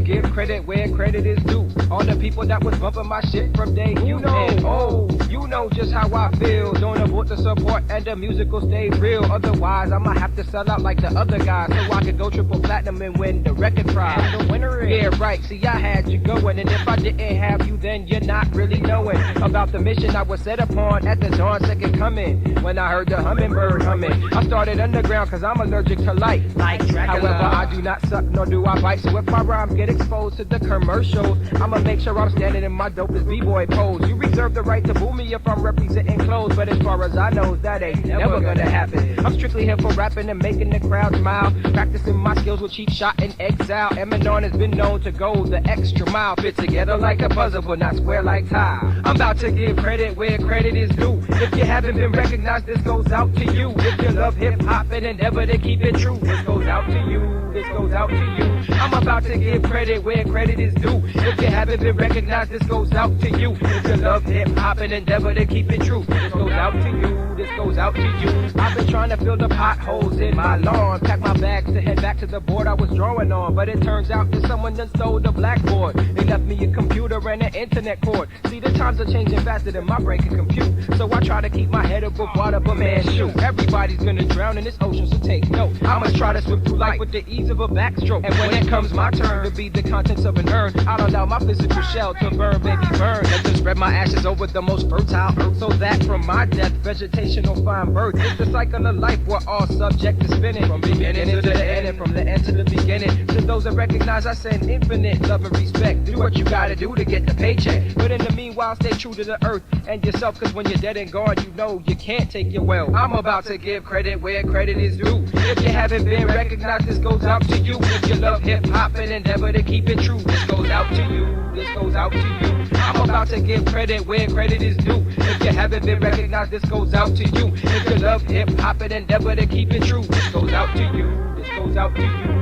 give credit where credit is due. All the people that was bumping my shit from day you know, you know just how I feel. Don't abort the support and the music will stay real. Otherwise, I'ma have to sell out like the other guys so I could go triple platinum and win the record prize. And the winner is, yeah, right. See, I had you going, and if I didn't have you, then you're not really knowing about the mission I was set upon at the dawn second coming. When I heard the hummingbird humming, I started underground cause I'm allergic to light. Like Dracula. However, I do not suck nor do I bite. So if my rhymes get exposed to the commercials, I'ma make sure I'm standing in my dopest b-boy pose. You reserve the right to boo me if I'm representing clothes, but as far as I know, that ain't never gonna happen. I'm strictly here for rapping and making the crowd smile, practicing my skills with Cheap Shot and Exile. Emanon has been known to go the extra mile, fit together like a puzzle but not square like tile. I'm about to give credit where credit is due. If you haven't been recognized, this goes out to you. If you love hip-hop and endeavor to keep it true, this goes out to you, this goes out to you. I'm about to give credit where credit is due. If you haven't been recognized, this goes out to you. If you love hip-hop and endeavor to keep it true, this goes out to you, this goes out to you. I've been trying to fill the potholes in my lawn, pack my bags to head back to the board I was drawing on, but it turns out that someone done stole the blackboard. They left me a computer and an internet cord. See, the times are changing faster than my brain can compute, so I try to keep my head above water, but man, shoot, everybody's gonna drown in this ocean, so take note. I'ma try to swim through life with the ease of a backstroke, and when it comes my turn to be the contents of an urn, I'll allow my physical shell to burn, baby, burn. Let them spread my ashes over the most fertile earth, so that from my death, vegetation will find birth. It's the cycle of life, we're all subject to spinning, from beginning to the end, and from the end to the beginning. To those that recognize, I send infinite love and respect. Do what you gotta do to get the paycheck, but in the meanwhile, stay true to the earth and yourself, cause when you're dead and gone, you know you can't take your wealth. I'm about to give credit where credit is due. If you haven't been recognized, this goes out to you. If you love hip-hop and endeavor to keep it true, this goes out to you, this goes out to you. I'm about to give credit where credit is due. If you haven't been recognized, this goes out to you. If you love hip-hop and endeavor to keep it true, this goes out to you, this goes out to you.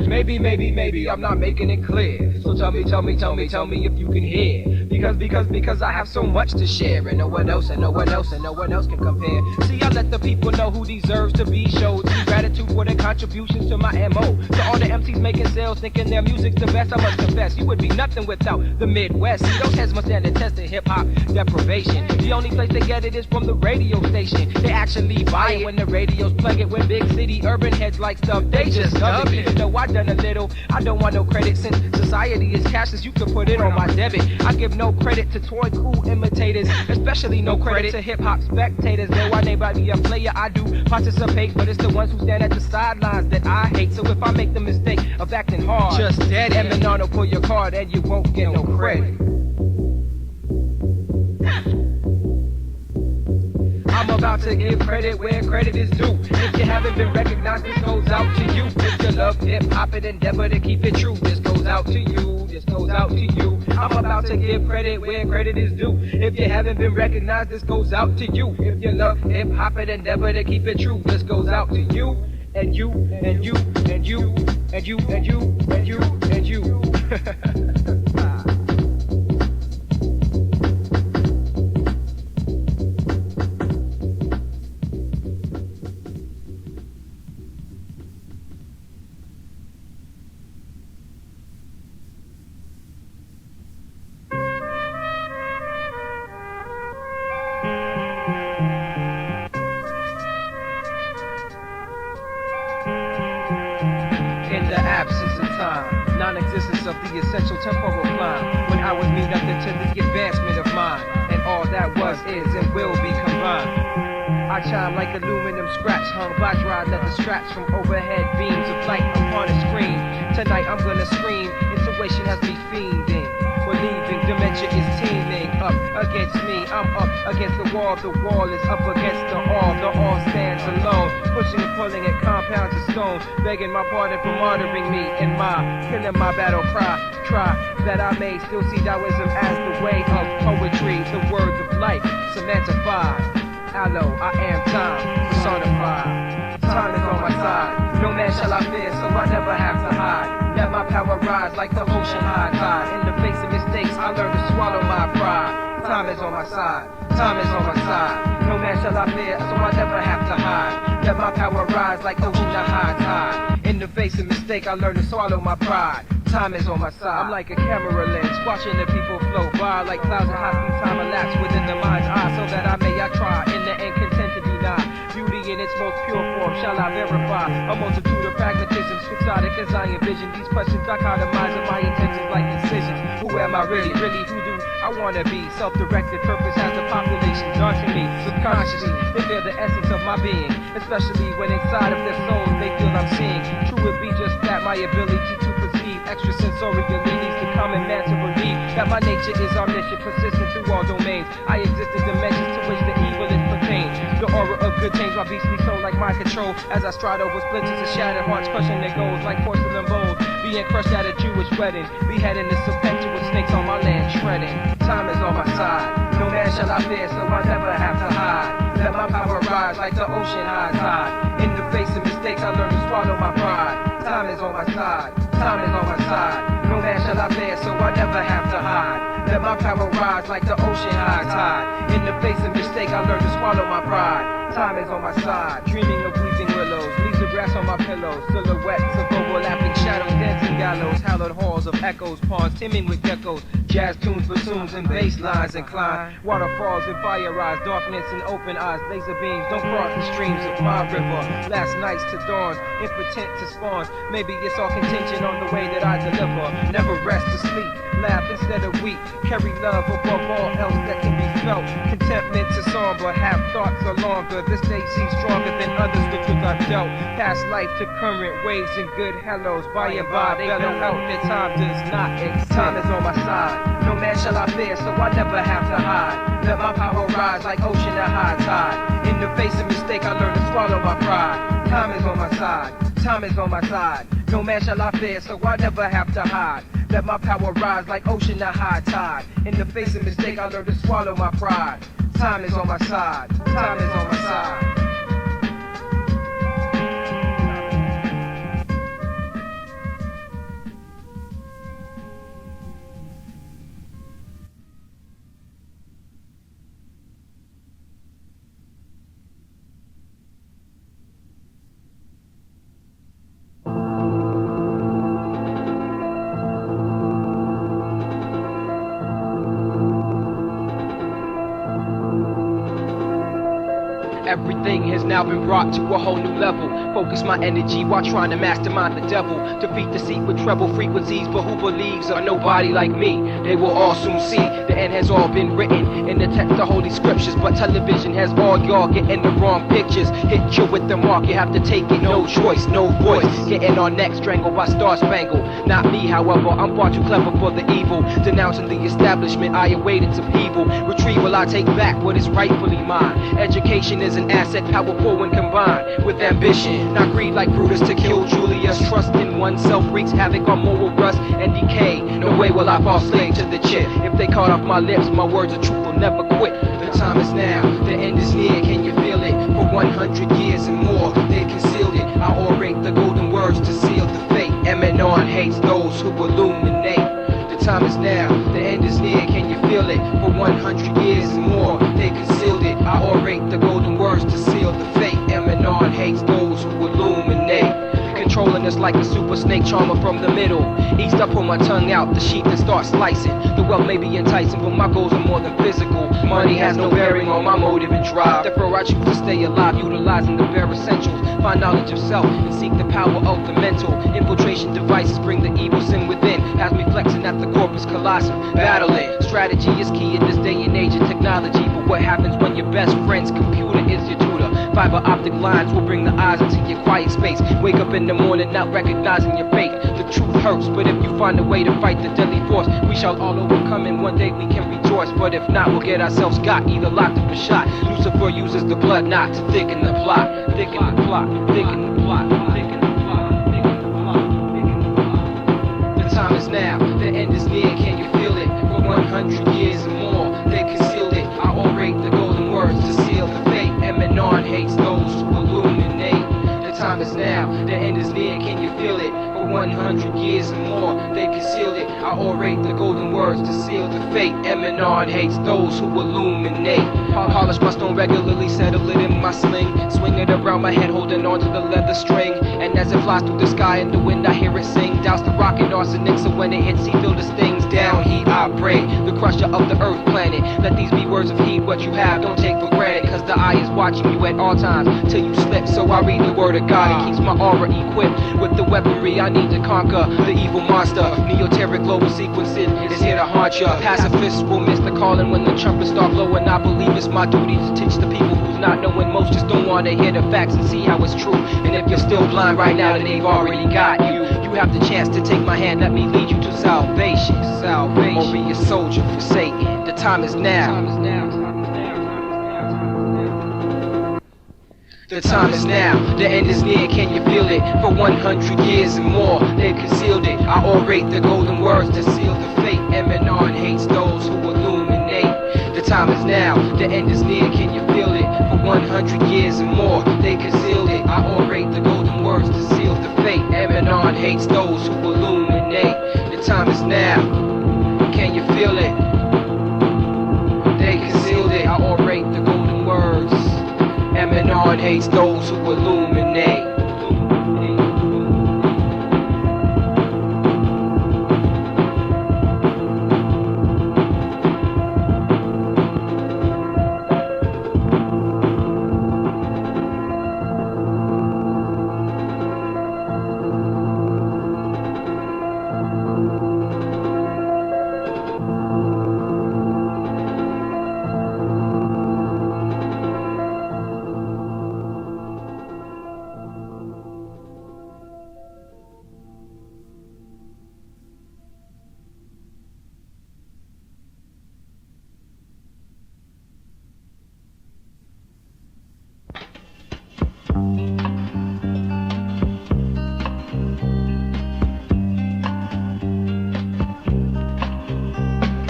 Maybe I'm not making it clear. So tell me if you can hear. Because I have so much to share, and no one else can compare. See, I let the people know who deserves to be showed. See, gratitude for their contributions to my MO. To all the MCs making sales, thinking their music's the best, I must confess, you would be nothing without the Midwest. See, those heads must stand the test of hip-hop deprivation. The only place they get it is from the radio station. They actually buy it when the radios plug it. When big city urban heads like stuff, they just love it. Even though I done a little, I don't want no credit, since society is cashless, you can put it on my debit. I give no credit to toy cool imitators, especially no credit to hip-hop spectators. Though I may be a player, I do participate, but it's the ones who stand at the sidelines that I hate. So if I make the mistake of acting hard, just dead it. Emanon will pull your card and you won't get no credit. I'm about to give credit where credit is due. If you haven't been recognized, this goes out to you. If you love hip-hop and endeavor to keep it true, this goes out to you, this goes out to you. I'm about to give credit where credit is due. If you haven't been recognized, this goes out to you. If you love hip-hop and endeavor to keep it true, this goes out to you, and you, and you, and you, and you, and you, and you, and you. In the absence of time, non-existence of the essential temporal climb, when I was me nothing to the advancement of mine, and all that was, is, and will be combined. I chime like aluminum scraps hung by dry leather straps from overhead beams of light upon a screen. Tonight I'm gonna scream, intuition has me fiending. Believing dementia is teeming up against me. I'm up against the wall is up against the all stands alone. Pushing and pulling at compounds of stone, begging my pardon for martyring me in my killing my battle cry. Try that I may still see Taoism as the way of poetry, the words of life, semantified. Aloe, I am time, personified. Time is on my side, no man shall I fear, so I never have to hide. Let my power rise like the ocean high tide. In the face of mistakes, I learn to swallow my pride. Time is on my side, time is on my side. No man shall I fear, so I never have to hide. Let my power rise like ocean high tide. In the face of mistake, I learn to swallow my pride. time is on my side. I'm like a camera lens, watching the people float by like clouds of high speed time elapse within the mind's eye, so that I try in the end content to deny beauty in its most pure form. Shall I verify a multitude of pragmatisms, quixotic as I envision these questions dichotomizing my intentions like incisions? Who am I really? Who do I wanna be? Self-directed purpose has the population daunting me. Subconsciously, they feel the essence of my being, especially when inside of their souls they feel I'm seeing. True it be just that my ability to perceive extrasensorially needs the common man to believe that my nature is omniscient, persistent through all domains. I exist in dimensions to which the evil is pertained. The aura of good change my beastly soul like my control, as I stride over splinters of shattered hearts, crushing their goals like porcelain bowls, being crushed at a Jewish wedding, beheading the serpentine with snakes on my land shredding. Time is on my side, no man shall I fear, so I never have to hide. Let my power rise like the ocean high tide. In the face of mistakes I learn to swallow my pride. Time is on my side, time is on my side. No man shall I fear, so I never have to hide. Let my power rise like the ocean high tide. In the face of mistake I learn to swallow my pride. Time is on my side, dreaming of weeping willows, leaves of grass on my pillows, silhouettes of overlapping shadows, dancing gallows, hallowed halls of echoes, ponds teeming with geckos, jazz tunes, bassoons, and bass lines incline, waterfalls and fire eyes, darkness and open eyes, laser beams don't cross the streams of my river. Last nights to dawn, impotent to spawn. Maybe it's all contingent on the way that I deliver. Never rest to sleep, laugh instead of weep, carry love above all else that can be felt. Contentment to somber, have thoughts are longer. This day seems stronger than others, the truth I've dealt. Past life to current, waves and good hellos. By and by, they bellow out that time does not exist. Time is on my side, no man shall I fear, so I never have to hide. Let my power rise like ocean at high tide. In the face of mistake, I learn to swallow my pride. Time is on my side, time is on my side. No man shall I fear, so I never have to hide. Let my power rise like ocean at high tide. In the face of mistake, I learn to swallow my pride. Time is on my side, time is on my side. Everything has now been brought to a whole new level. Focus my energy while trying to mastermind the devil. Defeat deceit with treble frequencies, but who believes are nobody like me? They will all soon see the end has all been written in the text of holy scriptures. But television has all y'all getting the wrong pictures. Hit you with the mark, you have to take it, no choice, no voice. Getting our neck strangled by Star Spangled. Not me, however, I'm far too clever for the evil. Denouncing the establishment, I awaited upheaval. Retrieval, I take back what is rightfully mine. Education is an asset, powerful when combined with ambition. Not greed like Brutus to kill Julius. Trust in oneself wreaks havoc on moral rust and decay. No way will I fall slave to the chip. If they cut off my lips, my words of truth will never quit. The time is now, the end is near, can you feel it? For 100 years and more, they concealed it. I orate the golden words to seal the fate. Emanon hates those who illuminate. The time is now, the end is near, can you feel it? For 100 years and more, they concealed it. I orate the golden words to seal the fate. Emanon hates those who illuminate. Controlling us like a super snake charmer from the middle. East I pull my tongue out the sheath and start slicing. The wealth may be enticing, but my goals are more than physical. Money has no bearing on my motive and drive. Therefore I choose to stay alive, utilizing the bare essentials. Find knowledge of self and seek the power of the mental. Infiltration devices bring the evil sin within. Has me flexing at the corpus colossum. Battling, strategy is key in this day and age of technology. But what happens when your best friend's computer is your tutor? Fiber optic lines will bring the eyes into your quiet space. Wake up in the morning not recognizing your fate. The truth hurts, but if you find a way to fight the deadly force, we shall all overcome and one day we can rejoice. But if not, we'll get ourselves got, either locked up or shot. Lucifer uses the blood knot to thicken the plot. Thicken the plot, thicken the plot, thicken the plot, thicken the plot, thicken the plot. The time is now, the end is near, can you feel it? For 100 years and more, they concealed it. I orate the golden words to seal the fate. Emanon hates those who illuminate. The time is now, the end is near, can you feel it? For 100 years and more, they concealed it. I orate the golden words to seal the fate. Emanon hates those who illuminate. Polish my stone regularly, settle it in my sling. Swing it around my head, holding on to the leather string. And as it flies through the sky in the wind, I hear it sing. Douse the rock in arsenic, so when it hits, he feel the stings. Down heat, I pray, the crusher of the earth planet. Let these be words of heed, what you have, don't take for granted. Cause the eye is watching you at all times, till you slip. So I read the word of God, it keeps my aura equipped with the weaponry I need to conquer the evil monster. Neoteric global sequencing is here to haunt ya. Pacifists will miss the calling when the trumpets start blowing. I believe it's my duty to teach the people who's not knowing. Most just don't want to hear the facts and see how it's true. And if you're still blind right now, then they've already got you. You have the chance to take my hand, let me lead you to salvation. Or be a soldier for Satan. The time is now. The time is now, the end is near, can you feel it? For 100 years and more, they've concealed it. I orate the golden words to seal the fate. Emanon hates those who illuminate. The time is now, the end is near, can you feel it? For 100 years and more, they concealed it. I orate the golden words to seal the fate. Emanon hates those who illuminate. The time is now, can you feel it? They concealed it, I orate the golden words. Emanon hates those who illuminate.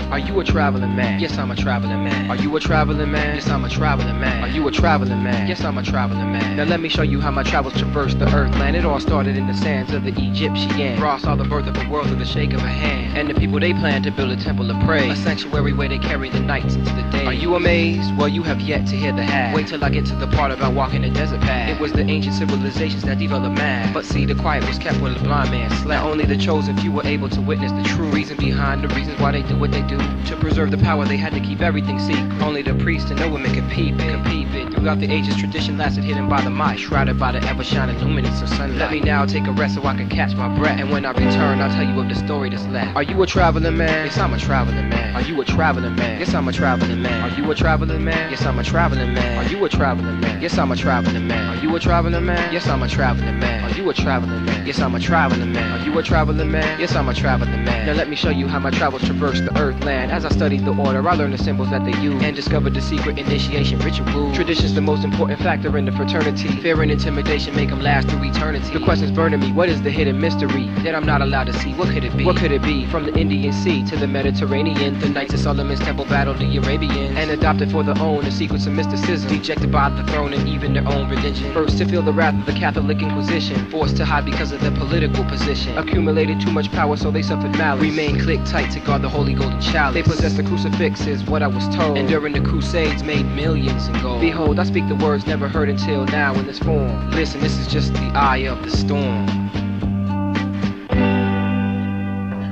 Are you a traveling man? Yes, I'm a traveling man. Are you a traveling man? Yes, I'm a traveling man. Are you a traveling man? Yes, I'm a traveling man. Now let me show you how my travels traverse the earth land. It all started in the sands of the Egyptian. Ra saw the birth of a world through the shake of a hand. And the people they planned to build a temple of praise, a sanctuary where they carry the nights into the day. Are you amazed? Well, you have yet to hear the half. Wait till I get to the part about walking the desert path. It was the ancient civilizations that developed math. But see, the quiet was kept where the blind man slept. Now only the chosen few were able to witness the true reason behind the reasons why they do what they do. To preserve the power, they had to keep everything secret. Only the priests and no women could peep it. Throughout the ages, tradition lasted hidden by the might, shrouded by the ever-shining luminance of sunlight. Let me now take a rest so I can catch my breath. And when I return, I'll tell you of the story that's left. Are you a traveling man? Yes, I'm a traveling man. Are you a traveling man? Yes, I'm a traveling man. Are you a traveling man? Yes, I'm a traveling man. Are you a traveling man? Yes, I'm a traveling man. Are you a traveling man? Yes, I'm a traveling man. Are you a traveling man? Yes, I'm a traveling man. Are you a traveling man? Yes, I'm a traveling man. Now let me show you how my travels traverse the earth land. As I studied the order, I learned the symbols that they use and discovered the secret initiation ritual. Tradition's the most important factor in the fraternity. Fear and intimidation make them last through eternity. The question's burning me, what is the hidden mystery that I'm not allowed to see? What could it be? What could it be? From the Indian Sea to the Mediterranean, the Knights of Solomon's temple battled the Arabians and adopted for their own the secrets of mysticism, dejected by the throne and even their own religion. First to feel the wrath of the Catholic Inquisition, forced to hide because of their political position. Accumulated too much power, so they suffered malice. Remained click tight to guard the holy golden chalice. They possessed the crucifix, is what I was told, and during the crusades made millions in gold. Behold, I speak the words never heard until now in this form. Listen, this is just the eye of the storm.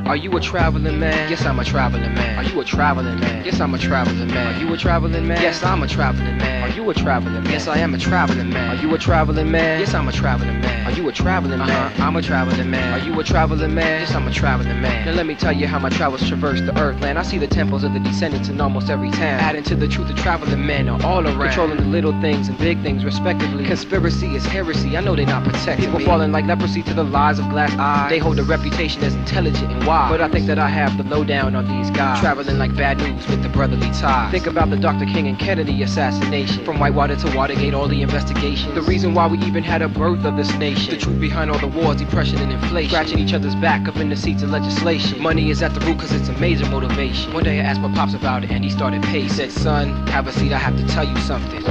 Are you a traveling man? Yes, I'm a traveling man. Are you a traveling man? Yes, I'm a traveling man. Are you a traveling man? Yes, I'm a traveling man. Are you a traveling man? Yes, I am a traveling man. Are you a traveling man? Yes, I'm a traveling man. Are you a traveling man? I'm a traveling man. Are you a traveling man? Yes, I'm a traveling man. Now let me tell you how my travels traverse the earth land. I see the temples of the descendants in almost every town, adding to the truth of traveling men are all around, controlling the little things and big things respectively. Conspiracy is heresy, I know they not protecting people me. Falling like leprosy to the lies of glass eyes. They hold a reputation as intelligent and wise, but I think that I have the lowdown on these guys, traveling like bad news with the brotherly ties. Think about the Dr. King and Kennedy assassination, from Whitewater to Watergate, all the investigations, the reason why we even had a birth of this nation, the truth behind all the wars, depression and inflation, scratching each other's back up in the seats of legislation. Money is at the root cause it's a major motivation. One day I asked my pops about it and he started pacing. He said, son, have a seat, I have to tell you something.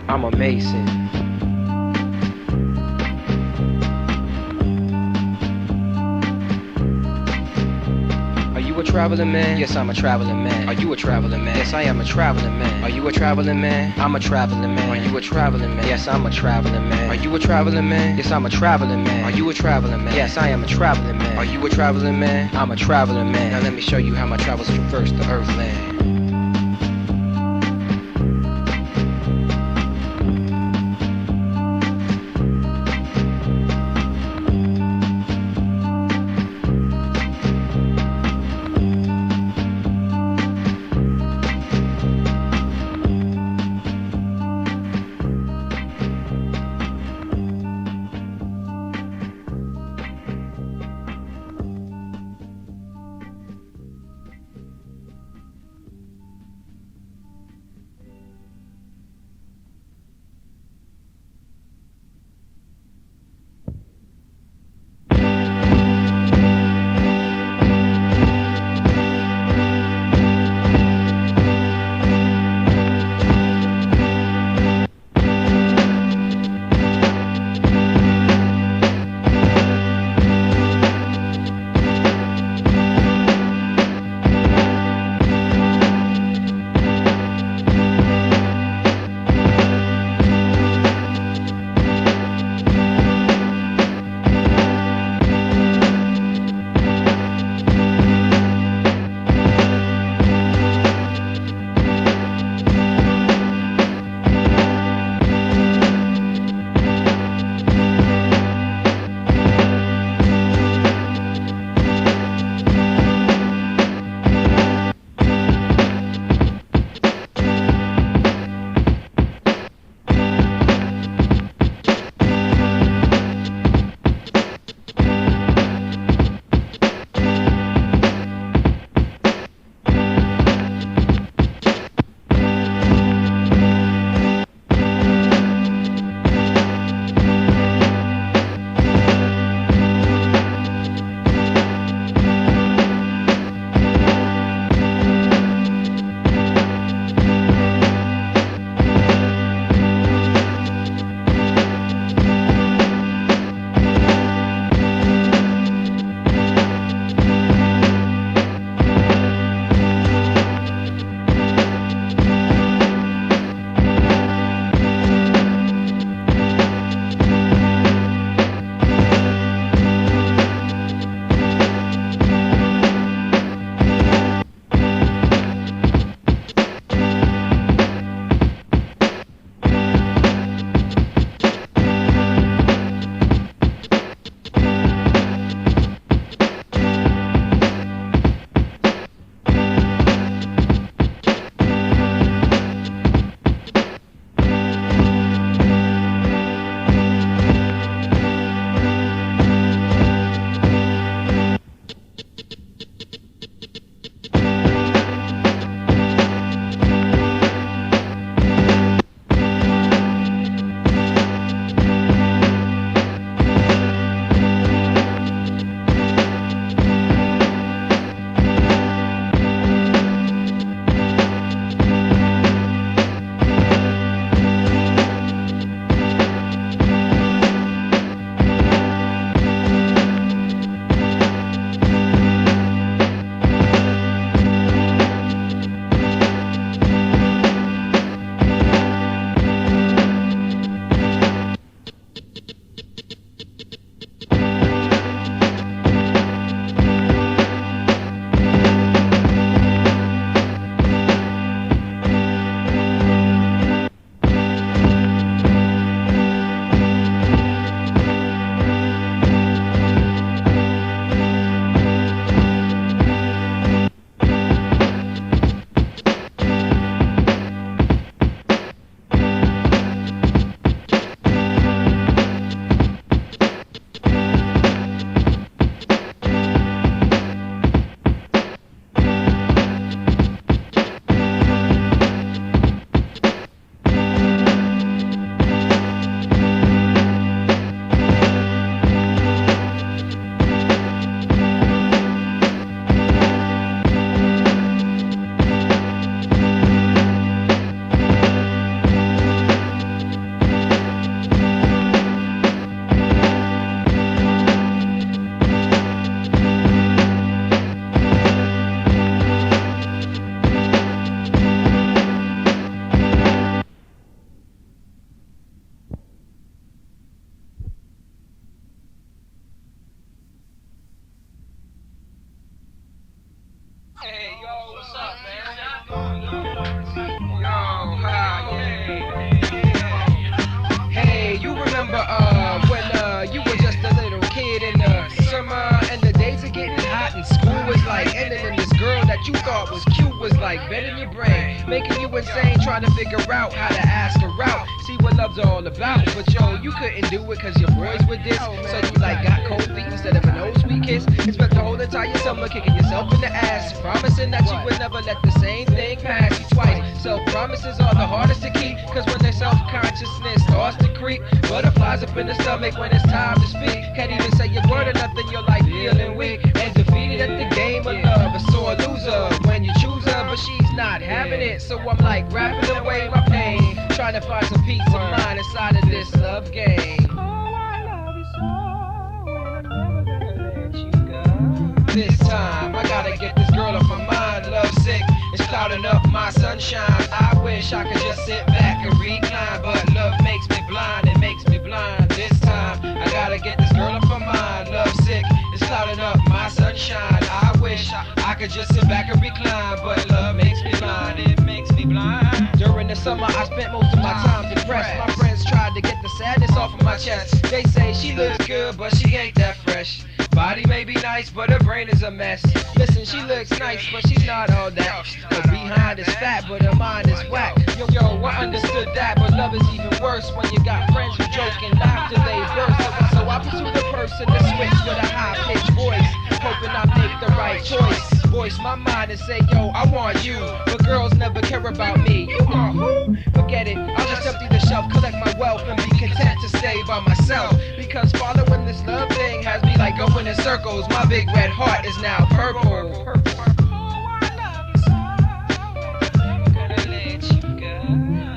I'm a Mason. traveling man? Yes, I'm a traveling man. Are you a traveling man? Yes, I am a traveling man. Are you a traveling man? I'm a traveling man. Are you a traveling man? Yes, I'm a traveling man. Are you a traveling man? Yes, I'm a traveling man. Are you a traveling man? Yes, I am a traveling man. Are you a traveling man? I'm a traveling man. Now let me show you how my travels traverse the earthland. like bending your brain, making you insane, trying to figure out how to ask her out, see what love's all about. But yo, you couldn't do it cause your boys were this, so you like got cold feet instead of an old sweet kiss. It's spent the whole entire summer kicking yourself in the ass, promising that you would never let the same thing pass you twice. Self-promises are the hardest to keep, cause when their self-consciousness starts to creep, butterflies up in the stomach when it's time to speak. Can't even say a word or nothing, you're like feeling weak and defeated at the game of love. A sore loser when you choose her, but she's not having it. So I'm like rapping away my pain, trying to find some peace of mind inside of this love game. Oh, I love you so, and I'm never gonna let you go. This time I gotta get this girl off my mind. Love sick, it's clouding up my sunshine. I wish I could just sit back and recline, but love makes me blind, it makes me blind. This time I gotta get this girl off my mind. Love sick, it's clouding up my sunshine. I wish I could just sit back and recline, but love makes me blind, it makes me blind. During the summer I spent most of my time depressed. My friends tried to get the sadness off of my chest. They say she looks good but she ain't that fresh. Body may be nice but her brain is a mess. Listen, she looks nice but she's not all that. Her behind is fat but her mind is whack. Yo, I understood that, but love is even worse when you got friends who joke and after they burst. So I pursue the person to switch with a high-pitched voice, hoping I make the right choice. Voice my mind and say, yo, I want you, but girls never care about me. You want who? Forget it, I'll just empty the shelf, collect my wealth, and be content to stay by myself. Because following this love thing has me like going in circles. My big red heart is now purple.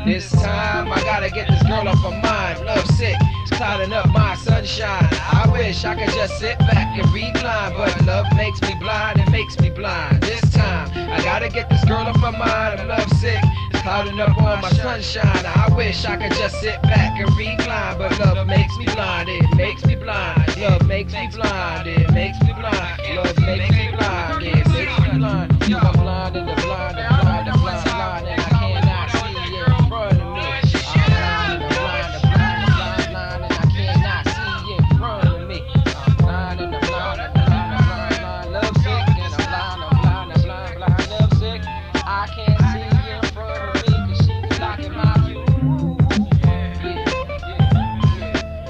This time I gotta get this girl off my mind. Love sick, it's clouding up my sunshine. I wish I could just sit back and recline, but love makes me blind, it makes me blind. This time I gotta get this girl off my mind. I'm love sick, it's clouding up all my sunshine. I wish I could just sit back and recline, but love makes me blind, it makes me blind. Love makes me blind, it makes me blind. Love makes me blind, it makes me blind. You are blind and the blind and blind and blind, blind, and I cannot see it in front of me. I'm blind and the blind and blind and blind, and I cannot see it in front of me. I'm blind and the blind and blind and blind, blind, love sick, and I'm blind and blind and blind, blind, love sick. I can't see it in front of me 'cause she's blocking my view.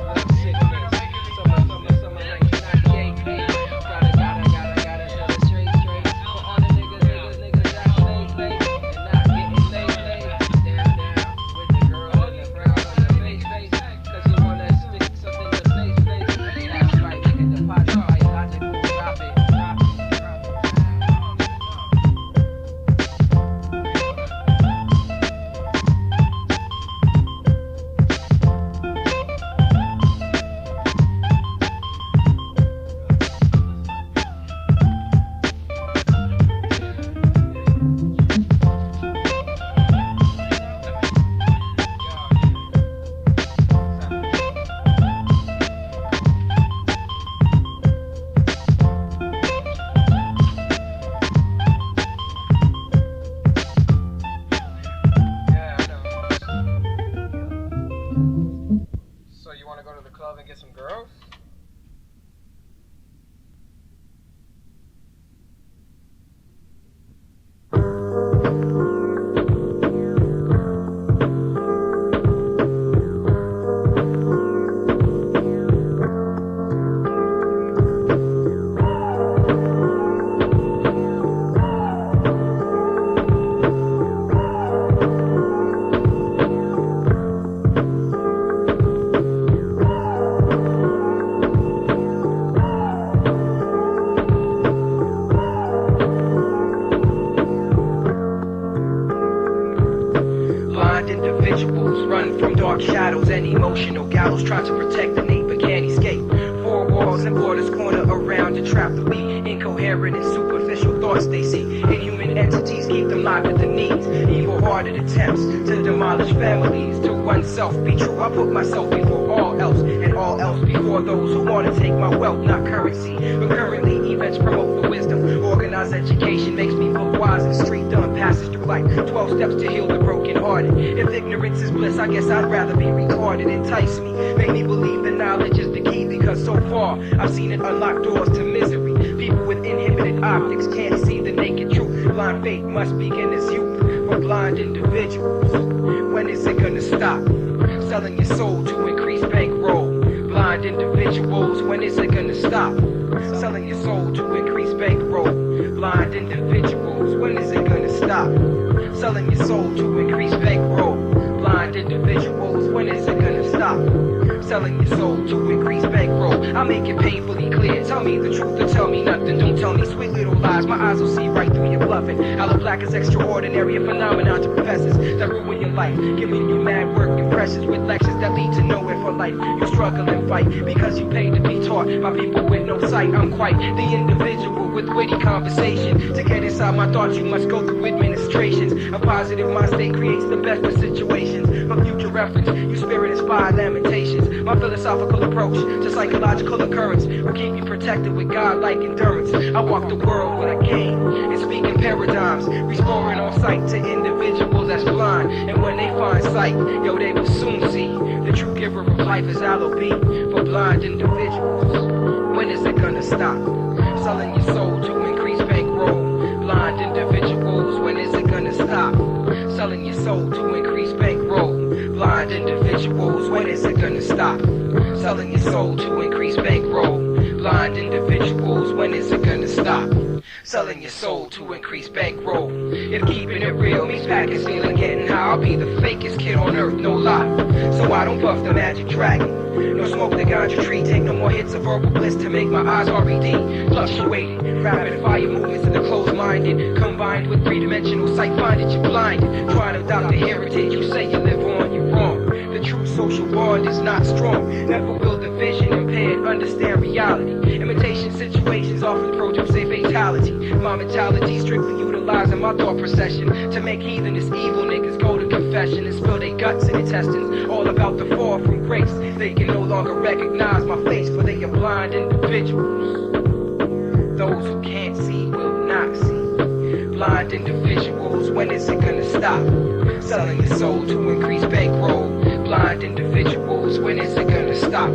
Love sick, summer 1998, baby. Gotta tell it straight. For all the niggas that late, and not getting late. Down, with the girl and the frown on your face. 'Cause you wanna stick something to place. That's right, nigga, deposit right, logical, drop it. So you want to go to the club and get some girls? Individuals run from dark shadows and emotional gallows, try to protect the need but can't escape. Four walls and borders corner around to trap the weak. Incoherent and superficial thoughts they see. Inhuman entities keep them locked with the needs. Evil-hearted attempts to demolish families. To oneself be true, I put myself before all else, and all else before those who want to take my wealth, not currency. But currently events promote the wisdom. Organized education makes me look wise and street done. Passage through life, 12 steps to heal the broken hearted. If ignorance is bliss, I guess I'd rather be retarded. Entice me, make me believe that knowledge is the key, because because so far I've seen it unlock doors to misery. People with inhibited optics can't see the naked truth. Blind faith must begin as youth for blind individuals. When is it gonna stop? Selling your soul to increase bankroll. Blind individuals, when is it gonna stop? Selling your soul to increase bankroll. Blind individuals, when is it gonna stop? Selling your soul to increase bankroll. Blind individuals, when is it gonna stop? Selling your soul to increase bankroll. I make it painfully clear. Tell me the truth or tell me nothing. Don't tell me sweet little lies. My eyes will see right through your bluffing. Aloe Blacc is extraordinary, a phenomenon to professors that ruin your life, giving you mad work and pressures with lectures that lead to nowhere for life. You struggle and fight because you pay to be taught by people with no sight. I'm quite the individual with witty conversation. To get inside my thoughts, you must go through administrations. A positive mind state creates the best of situations. For future reference, you spirit-inspired lamentations. My philosophical approach to psychological occurrence will keep you protected with God-like endurance. I walk the world with a cane and speak in paradigms, restoring on sight to individuals that's blind. And when they find sight, yo, they will soon see the true giver of life is Aloe for blind individuals. When is it gonna stop? Selling your soul to increase bankroll. Blind individuals, when is it gonna stop? Selling your soul to increase bankroll. Blind individuals, when is it gonna stop? Selling your soul to increase bankroll. Blind individuals, when is it gonna stop? Selling your soul to increase bankroll. If keeping it real means packing, stealing, getting high, I'll be the fakest kid on earth, no lie. So I don't puff the magic dragon, no smoke the ganja tree, take no more hits of verbal bliss to make my eyes RED. Fluctuating, rapid fire movements of the closed-minded, combined with three-dimensional sight, find it you're blinded. Trying to doubt the heritage you say you live on, you're wrong. The true social bond is not strong. Never will division impaired understand reality. Imitation situations often produce a fatality. My mentality strictly utilizing my thought procession to make heathenous evil niggas go to confession and spill their guts and intestines. All about the fall from grace. They can no longer recognize my face, for they are blind individuals. Those who can't see will not see. Blind individuals, when is it gonna stop? Selling your soul to increase bankroll. Blind individuals, when is it gonna stop?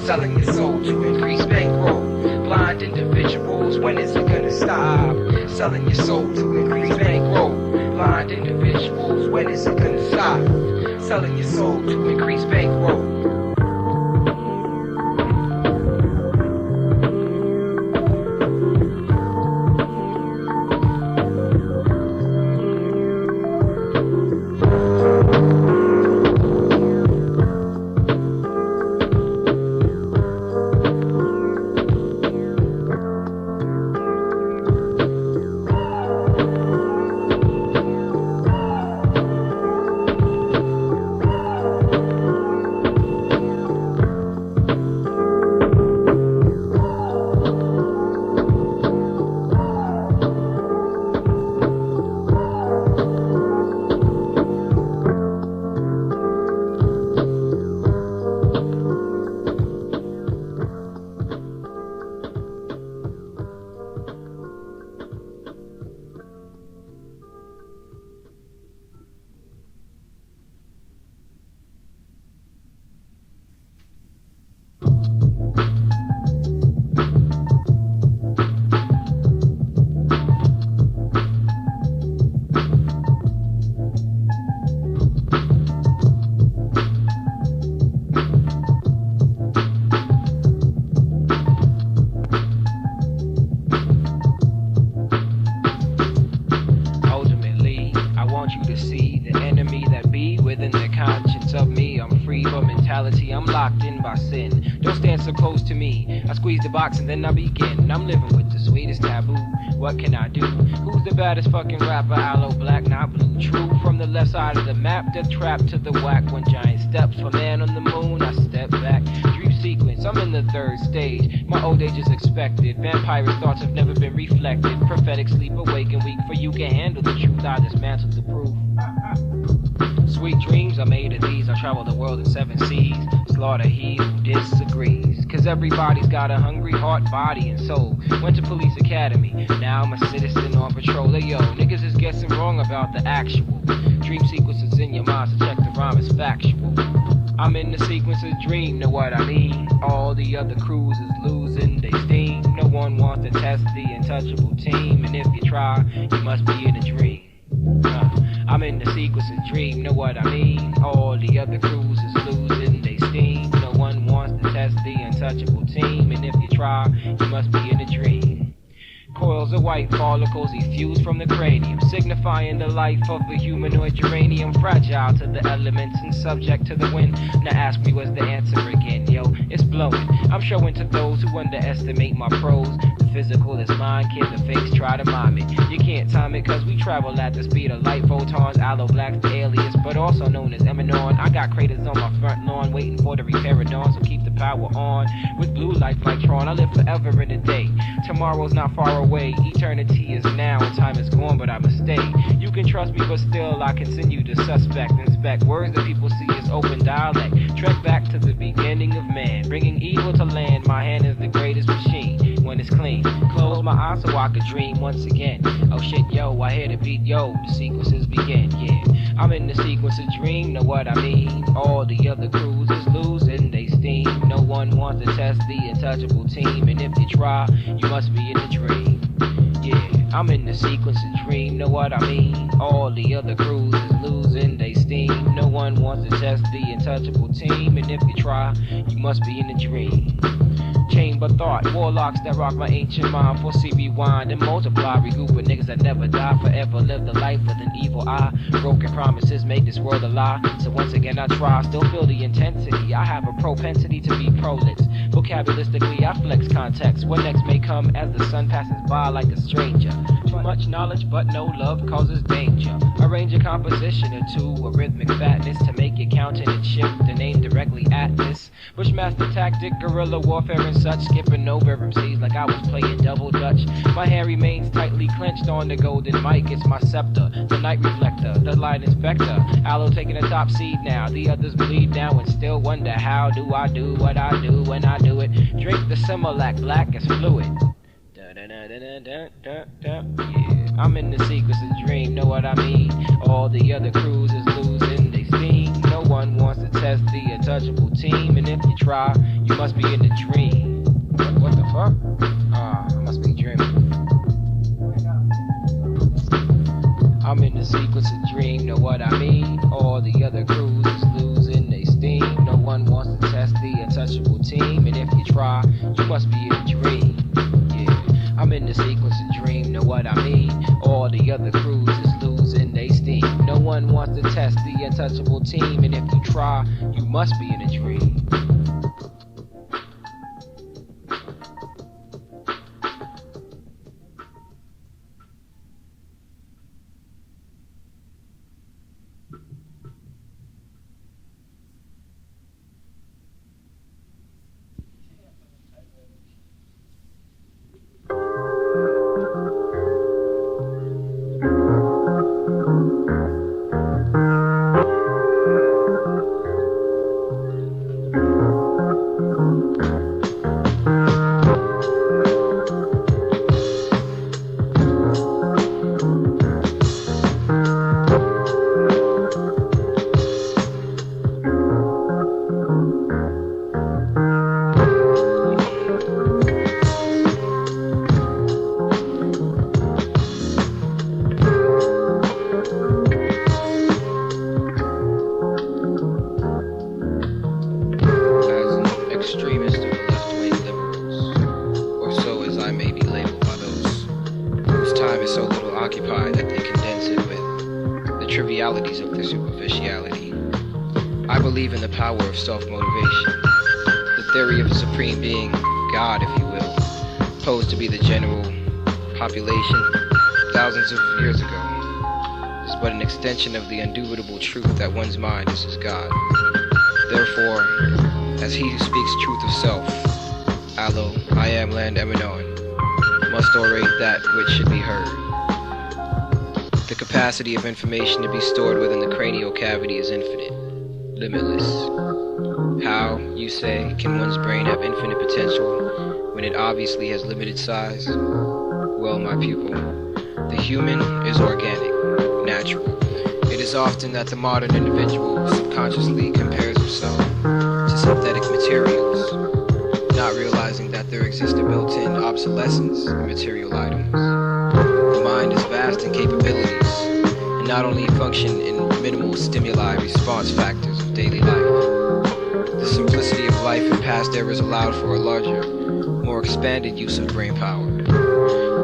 Selling your soul to increase bankroll. Blind individuals, when is it gonna stop? Selling your soul to increase bankroll. Blind individuals, when is it gonna stop? Selling your soul to increase bankroll. I'm locked in by sin. Don't stand so close to me. I squeeze the box and then I begin. I'm living with the sweetest taboo. What can I do? Who's the baddest fucking rapper? Aloe Blacc, not blue. True from the left side of the map. Death trap to the whack. One giant steps for man on the moon. I step back. Dream sequence. I'm in the third stage. My old age is expected. Vampire thoughts have never been reflected. Prophetic sleep, awake and weak. For you can handle the truth. I dismantle the proof. Sweet dreams are made of these. I travel the world in 7 seas. Slaughter he who disagrees. Cause everybody's got a hungry heart, body, and soul. Went to police academy. Now I'm a citizen on patrol. Hey yo, niggas is guessing wrong about the actual. Dream sequences in your mind, so check the rhyme is factual. I'm in the sequence of dream, know what I mean? All the other crews is losing they steam. No one wants to test the untouchable team, and if you try, you must be in a dream. I'm in the sequence of dream, know what I mean? All the other crews is losing they steam. No one wants to test the untouchable team, and if you try, you must be in a dream. Coils of white follicles effuse from the cranium, signifying the life of a humanoid geranium, fragile to the elements and subject to the wind. Now ask me what's the answer again, yo, it's blowing. I'm showing to those who underestimate my prose. The physical is mine, kid, the fakes try to mime it. You can't time it cause we travel at the speed of light. Photons, Aloe, Blacc's the alias, but also known as Emanon. I got craters on my front lawn waiting for the repair of dawn, so keep the power on. With blue lights like Tron, I live forever in a day. Tomorrow's not far away, eternity is now and time is gone, but I must stay. You can trust me, but still I continue to suspect, inspect words that people see as open dialect. Trek back to the beginning of man, bringing evil to land. My hand is the greatest machine when it's clean. Close my eyes so I could dream once again. Oh shit, yo, I hear the beat, yo, the sequences begin, yeah. I'm in the sequence of dream, know what I mean? All the other crews is losing they steam. No one wants to test the untouchable team, and if you try, you must be in a dream. Yeah, I'm in the sequence of dream, know what I mean? All the other crews is losing they steam. No one wants to test the untouchable team, and if you try, you must be in a dream. Chamber thought, warlocks that rock my ancient mind. Foresee, rewind, and multiply. Regroup with niggas that never die. Forever live the life with an evil eye. Broken promises make this world a lie. So once again I try, still feel the intensity. I have a propensity to be prolix. Vocabulistically I flex context. What next may come as the sun passes by like a stranger. Too much knowledge but no love causes danger. Arrange a composition or two, a rhythmic fatness to make it countenance shift and aim directly at this. Bushmaster tactic, guerrilla warfare and such, skipping over MCs like I was playing double dutch. My hand remains tightly clenched on the golden mic. It's my scepter, the night reflector, the light inspector. Aloe taking the top seed now. The others bleed now and still wonder how do I do what I do when I do it. Drink the Similac, black as fluid. Yeah, I'm in the sequence of dream, know what I mean? All the other crews is losing they steam. No one wants to test the untouchable team, and if you try, you must be in the dream. What the fuck? I must be dreaming. I'm in the sequence of dream, know what I mean? All the other crews is losing they steam. No one wants to test the untouchable team, and if you try, you must be in a dream. I'm in the sequence of dream, know what I mean? All the other crews is losing they steam. No one wants to test the untouchable team, and if you try, you must be in a dream. Trivialities of their superficiality. I believe in the power of self-motivation, the theory of a supreme being, God if you will, posed to be the general population thousands of years ago, is but an extension of the indubitable truth that one's mind is his God. Therefore, as he who speaks truth of self, Aloe, I am land Emanon, must orate that which should be heard. The capacity of information to be stored within the cranial cavity is infinite, limitless. How, you say, can one's brain have infinite potential when it obviously has limited size? Well, my pupil, the human is organic, natural. It is often that the modern individual subconsciously compares themselves to synthetic materials, not realizing that there exists a built-in obsolescence in material items. The mind is vast in capabilities, and not only function in minimal stimuli response factors of daily life. The simplicity of life in past eras allowed for a larger, more expanded use of brain power.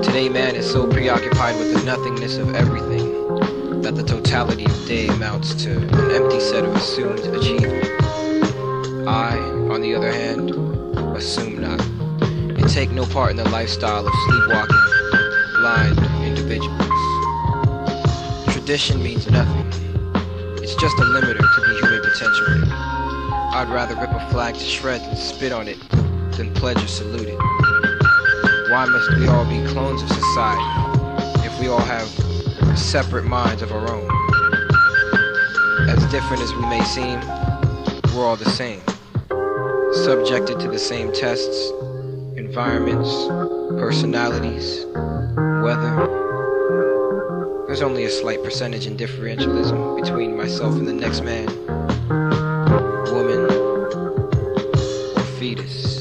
Today man is so preoccupied with the nothingness of everything that the totality of day amounts to an empty set of assumed achievement. I, on the other hand, assume not, and take no part in the lifestyle of sleepwalking, blind individuals. Tradition means nothing. It's just a limiter to the human potential. I'd rather rip a flag to shreds and spit on it than pledge or salute it. Why must we all be clones of society if we all have separate minds of our own? As different as we may seem, we're all the same, subjected to the same tests, environments, personalities, weather. There's only a slight percentage in differentialism between myself and the next man, woman, or fetus.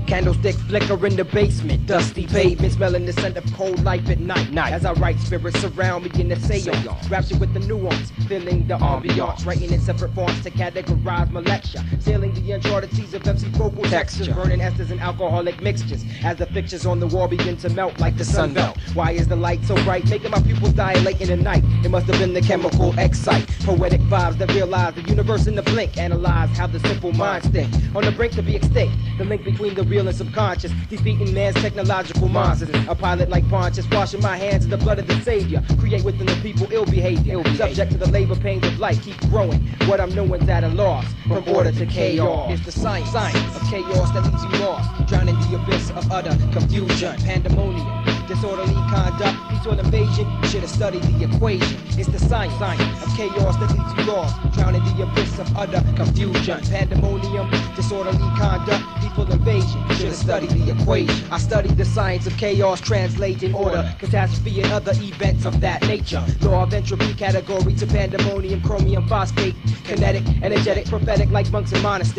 Candlesticks flicker in the basement, dusty pavement, smelling the scent of cold life at night. As I write, spirits surround me in the seance, raptured with the nuance, feeling the ambiance, writing in separate fonts to categorize my lecture, sailing the uncharted seas of MC vocal textures, burning esters and alcoholic mixtures, as the fixtures on the wall begin to melt like the sun belt. Why is the light so bright, making my pupils dilate in the night? It must have been the chemical excite, poetic vibes that realize the universe in the blink, analyze how the simple minds think, on the brink to be extinct, the link between the real and subconscious, defeating man's technological monsters. A pilot like Pontius, washing my hands in the blood of the Savior, create within the people ill behavior, subject to the labor pains of life, keep growing. What I'm knowing's at a loss, from order to chaos. It's the science of chaos that leaves you lost, drowning the abyss of utter confusion, pandemonium. disorderly conduct, peaceful invasion. You should have studied the equation. It's the science of chaos that leads you lost, drowning the abyss of utter confusion. Pandemonium, disorderly conduct, peaceful invasion. You should have studied the equation. I studied the science of chaos, translating order, catastrophe, and other events of that nature. Law of entropy, category to pandemonium, chromium phosphate, kinetic, energetic, prophetic, like monks in monasteries.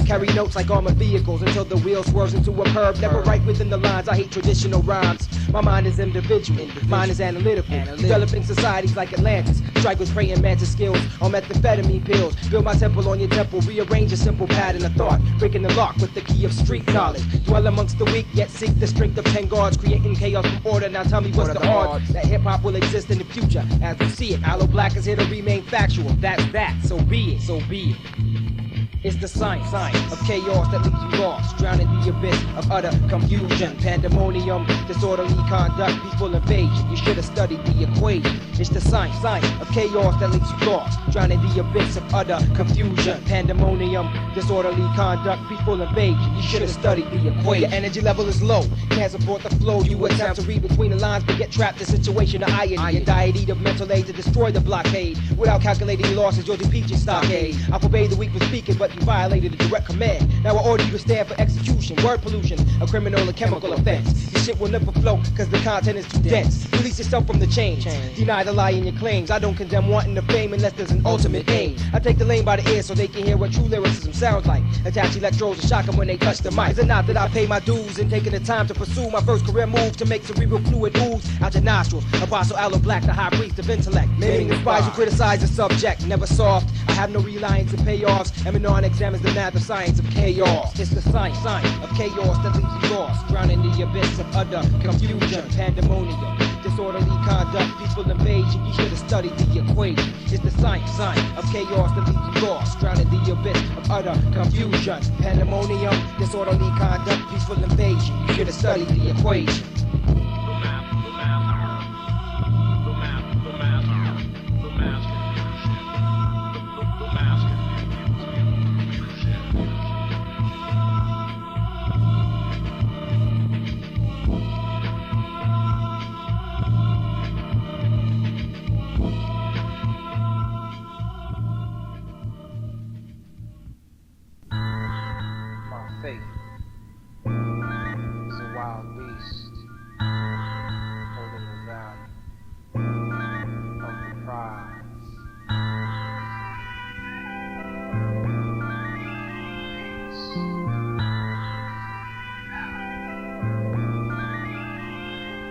Carry notes like armored vehicles until the wheel swerves into a curve. Never write within the lines. I hate traditional rhymes. My mind is individual. Mine is analytical. Developing societies like Atlantis. Strike with praying mantis skills on methamphetamine pills. Build my temple on your temple. Rearrange a simple pattern of thought. Breaking the lock with the key of street knowledge. Dwell amongst the weak, yet seek the strength of 10 guards. Creating chaos from order. Now tell me what's the odds that hip-hop will exist in the future as we see it. Aloe Blacc is here to remain factual. That's that. So be it. So be it. It's the science of chaos that leaves you lost, drowning the abyss of utter confusion. Pandemonium, disorderly conduct, peaceful invasion. You should have studied the equation. It's the science of chaos that leaves you lost, drowning the abyss of utter confusion. Pandemonium, disorderly conduct, peaceful invasion. You should have studied the equation. Your energy level is low, can't support the flow. You attempt to read between the lines, but get trapped in a situation of irony. A deity of mental aid to destroy the blockade. Without calculating losses, you're defeating stockade. I forbade the weak from speaking, but you violated a direct command. Now I order you to stand for execution. Word pollution, a criminal and chemical offense. Your shit will never flow, cause the content is too dense. Release yourself from the chains. Deny the lie in your claims. I don't condemn wanting the fame unless there's an ultimate aim. I take the lane by the ear so they can hear what true lyricism sounds like. Attach electrodes and shock them when they touch the mic. Is it not that I pay my dues and taking the time to pursue my first career move to make cerebral fluid ooze out your nostrils? Apostle Aloe Blacc, the high priest of intellect. Maiming the spies who criticize the subject. Never soft, I have no reliance in payoffs. Emanon examines the math of science of chaos. It's the science of chaos that leaves you lost, drowning in the abyss of utter confusion. Pandemonium, disorderly conduct, peaceful invasion. You should have studied the equation. It's the science of chaos that leaves you lost, drowning in the abyss of utter confusion. Pandemonium, disorderly conduct, peaceful invasion. You should have studied the equation. Faith is a wild beast, holding the value of the prize.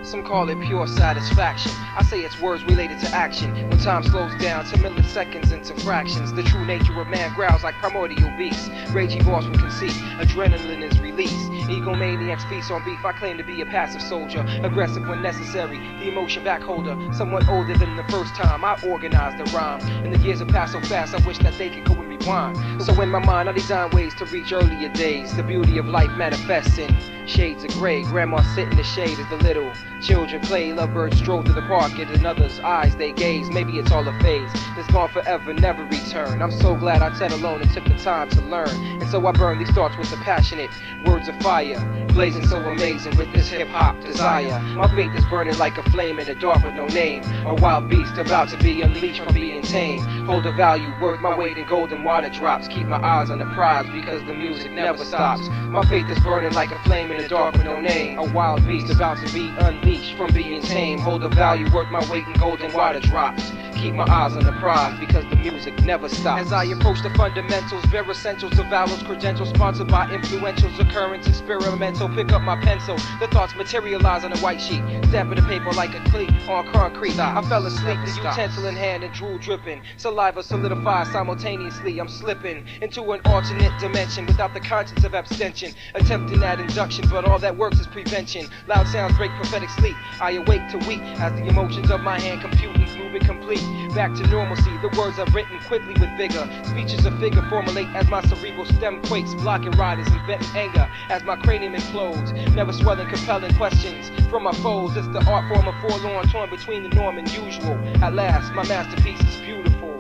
Some call it pure satisfaction. I say it's words related to action. When time slows down to milliseconds into fractions, the true nature of man growls like primordial beasts. Rage evolves from conceit, adrenaline is released. Egomaniacs feast on beef. I claim to be a passive soldier, aggressive when necessary, the emotion back holder. Somewhat older than the first time I organized the rhyme. And the years have passed so fast, I wish that they could go and rewind. So in my mind I design ways to reach earlier days. The beauty of life manifests in shades of gray. Grandma sit in the shade as the little children play. Lovebirds stroll through the park, and in others' eyes they gaze. Maybe it's all a phase that's gone forever, never return. I'm so glad I sat alone and took the time to learn. And so I burn these thoughts with the passionate words of fire, blazing so amazing with this hip-hop desire. My faith is burning like a flame in the dark with no name. A wild beast about to be unleashed from being tamed. Hold a value worth my weight in golden water drops. Keep my eyes on the prize because the music never stops. My faith is burning like a flame in the dark with no name. A wild beast about to be unleashed from being tamed. Hold a value worth my weight in golden water drops. Keep my eyes on the prize because the music never stops. As I approach the fundamentals, bare essentials of vowels, credentials, sponsored by influentials, occurrence experimental. Pick up my pencil, the thoughts materialize on a white sheet, stamping the paper like a cleat on concrete. I fell asleep, the utensil in hand and drool dripping, saliva solidifies simultaneously. I'm slipping into an alternate dimension without the conscience of abstention, attempting that induction, but all that works is prevention. Loud sounds break prophetic sleep. I awake to weep as the emotions of my hand compute each movement complete. Back to normalcy, the words are written quickly with vigor. Speeches of figure formulate as my cerebral stem quakes, blocking riders and venting anger as my cranium implodes. Never swelling, compelling questions from my foes. It's the art form of forlorn, torn between the norm and usual. At last, my masterpiece is beautiful.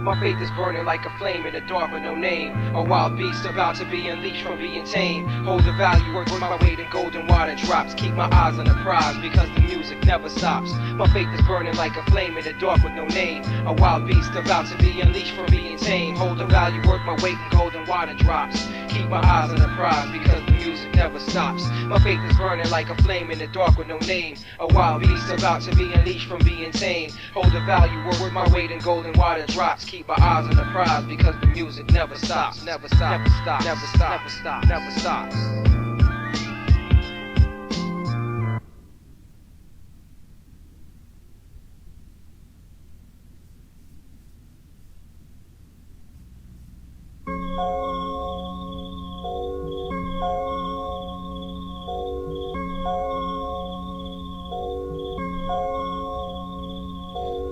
My My faith is burning like a flame in the dark with no name. A wild beast about to be unleashed from being tame. Hold the value, work with my weight in golden water drops. Keep my eyes on the prize because the music never stops. My faith is burning like a flame in the dark with no name. A wild beast about to be unleashed from being tame. Hold the value, work my weight in golden water drops. Keep my eyes on the prize because the music never stops. My faith is burning like a flame in the dark with no name. A wild beast about to be unleashed from being tame. Hold the value, work my weight in golden water drops. Keep my eyes on the prize because the music never stops. Never stops. Never stops. Never stops. Never stops. Never stops.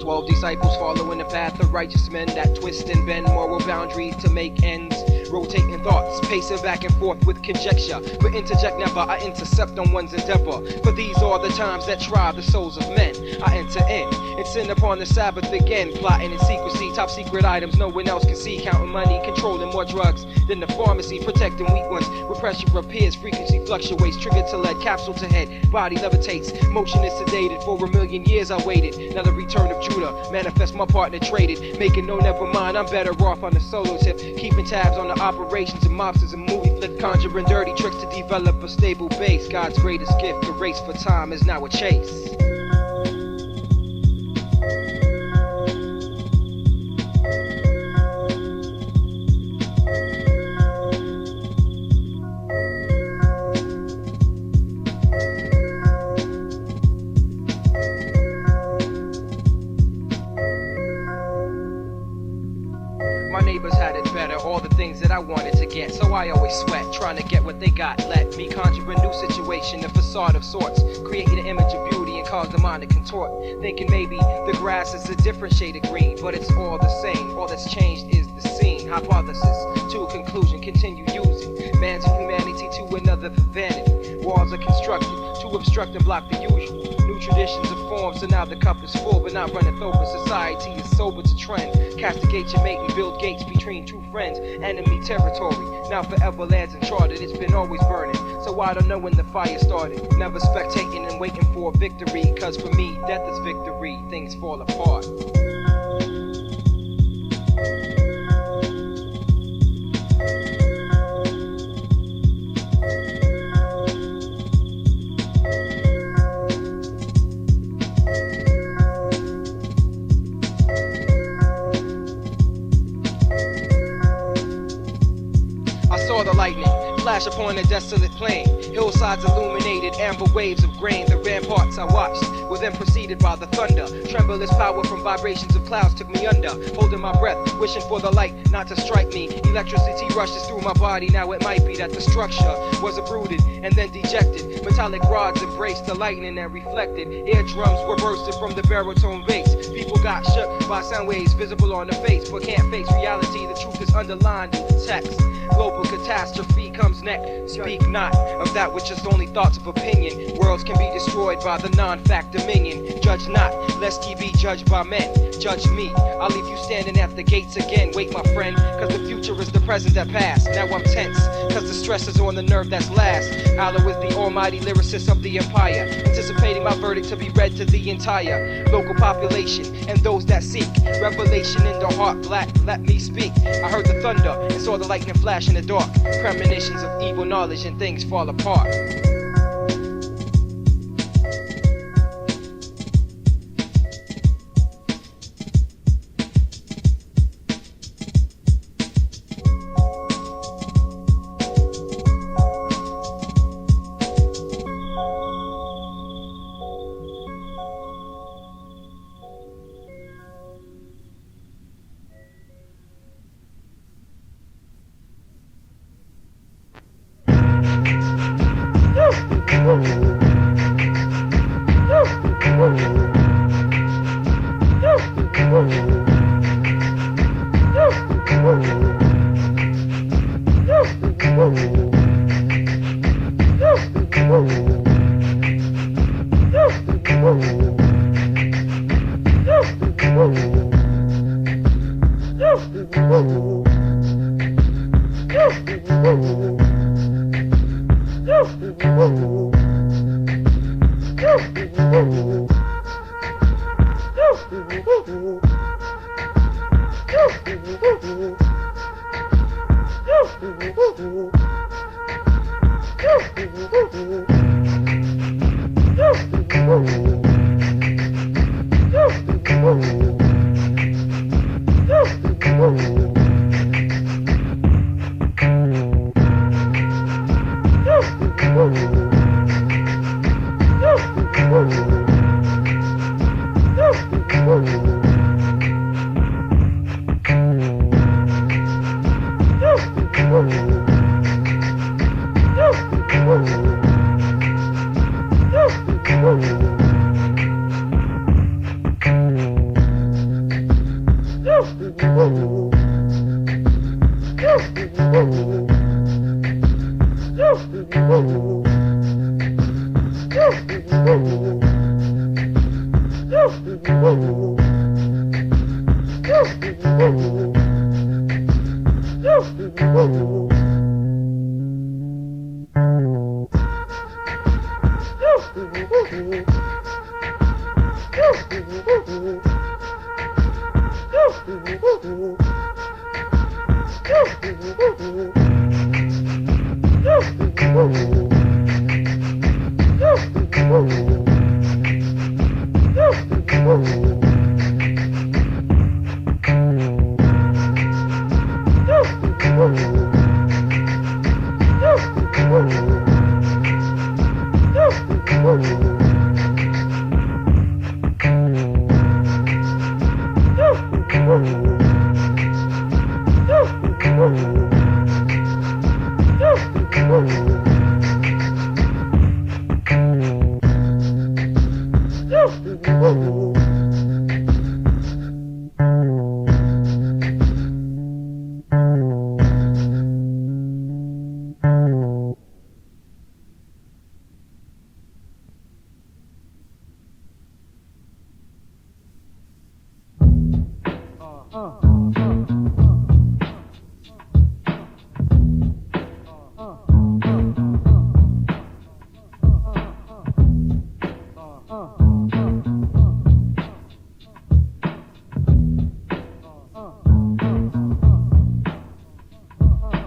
12 disciples following the path of righteous men that twist and bend moral boundaries to make ends. Rotating thoughts, pacing back and forth with conjecture. But interject never, I intercept on one's endeavor. For these are the times that try the souls of men. I enter in and sin upon the Sabbath again. Plotting in secrecy, top secret items no one else can see. Counting money, controlling more drugs than the pharmacy. Protecting weak ones, where pressure appears. Frequency fluctuates, triggered to lead, capsule to head. Body levitates, motion is sedated. For a million years I waited. Now the return of Judah, manifest my partner traded. Making no never mind, I'm better off on the solo tip. Keeping tabs on the operations and mobsters and movie flick. Conjuring dirty tricks to develop a stable base. God's greatest gift, the race for time is now a chase. My neighbors had it better, all the things that I wanted to get. So I always sweat, trying to get what they got. Let me conjure a new situation, a facade of sorts. Create an image of beauty and cause the mind to contort. Thinking maybe the grass is a different shade of green, but it's all the same. All that's changed is the scene. Hypothesis to a conclusion, continue using man's humanity to another for vanity. Walls are constructed to obstruct and block the usual. New traditions are formed, so now the cup is full, but not runneth over. Society is sober to trend. Castigate your mate and build gates between two friends. Enemy territory, now forever lands uncharted. It's been always burning, so I don't know when the fire started. Never spectating and waiting for a victory, cause for me, death is victory. Things fall apart. The lightning flash upon a desolate plain. Hillsides illuminated, amber waves of grain. The ramparts I watched were then preceded by the thunder. Tremulous power from vibrations of clouds took me under. Holding my breath, wishing for the light not to strike me. Electricity rushes through my body. Now it might be that the structure was uprooted and then dejected. Metallic rods embraced the lightning and reflected. Eardrums were bursting from the baritone bass. People got shook by sound waves visible on the face, but can't face reality. The truth is underlined in the text. Global catastrophe comes next. Speak not of that which is only thoughts of opinion. Worlds can be destroyed by the non-fact dominion. Judge not, lest ye be judged by men. Judge me, I'll leave you standing at the gates again. Wait, my friend, cause the future is the present that passed. Now I'm tense, cause the stress is on the nerve that's last. Aloe is the almighty lyricist of the empire, anticipating my verdict to be read to the entire local population and those that seek revelation in the heart. Black, let me speak. I heard the thunder and saw the lightning flash in the dark. Premonitions of evil knowledge and things fall apart.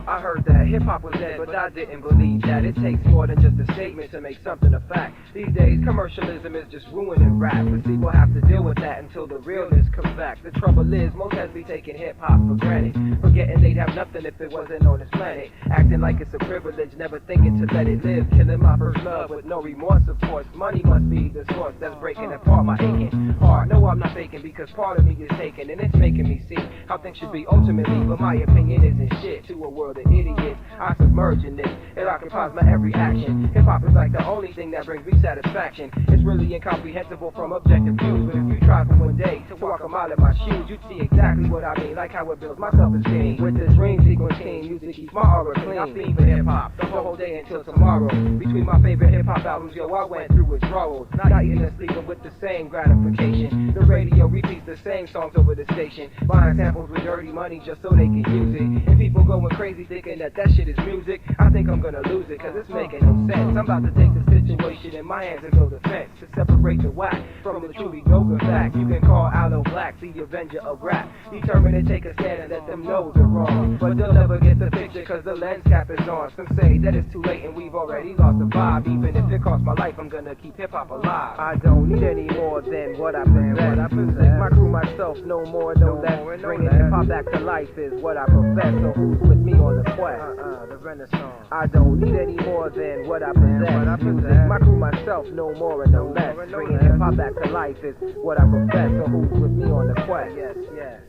I heard that hip-hop was dead, but I didn't believe that. It takes more than just a statement to make something a fact. These days, commercialism is just ruining rap. But see, we'll have to deal with that until the realness comes back. The trouble is, most has be taking hip-hop for granted, forgetting they'd have nothing if it wasn't on this planet. Acting like it's a privilege, never thinking to let it live. Killing my first love with no remorse, of course. Money must be the source that's breaking apart my aching heart. No, I'm not faking, because part of me is taken, and it's making me see how things should be ultimately. But my opinion isn't shit to a world of idiots. I submerge in this, it occupies my every action. Hip-hop is like the only thing that brings me satisfaction. It's really incomprehensible from objective views, but if you try for one day to walk a mile in my shoes, you'd see exactly what I mean, like how it builds my self-esteem. With this dream sequence team, music keeps my aura clean. I fiend for hip-hop the whole day until tomorrow. Between my favorite hip-hop albums, yo, I went through withdrawals. Not eating and sleeping with the same gratification. The radio repeats the same songs over the station, buying samples with dirty money just so they can use it. And people going crazy thinking that shit is music. I think I'm gonna lose it, cause it's making no sense. I'm about to take the situation in my hands and build a fence to separate the whack from the truly no-good fact. You can call Aloe Blacc the avenger of rap, determined to take a stand and let them know they're wrong. But they'll never get the picture, cause the lens cap is on. Some say that it's too late and we've already lost the vibe. Even if it costs my life, I'm gonna keep hip-hop alive. I don't need any more than what I possess. My crew, myself, no more, no less. Bringing hip-hop back to life is what I profess. So who's with me on the quest? The Renaissance. I don't need any more than what I possess. My crew, myself, no more and no less. Bringing hip-hop back to life is what I profess. So who's with me on the quest? Yes, yes.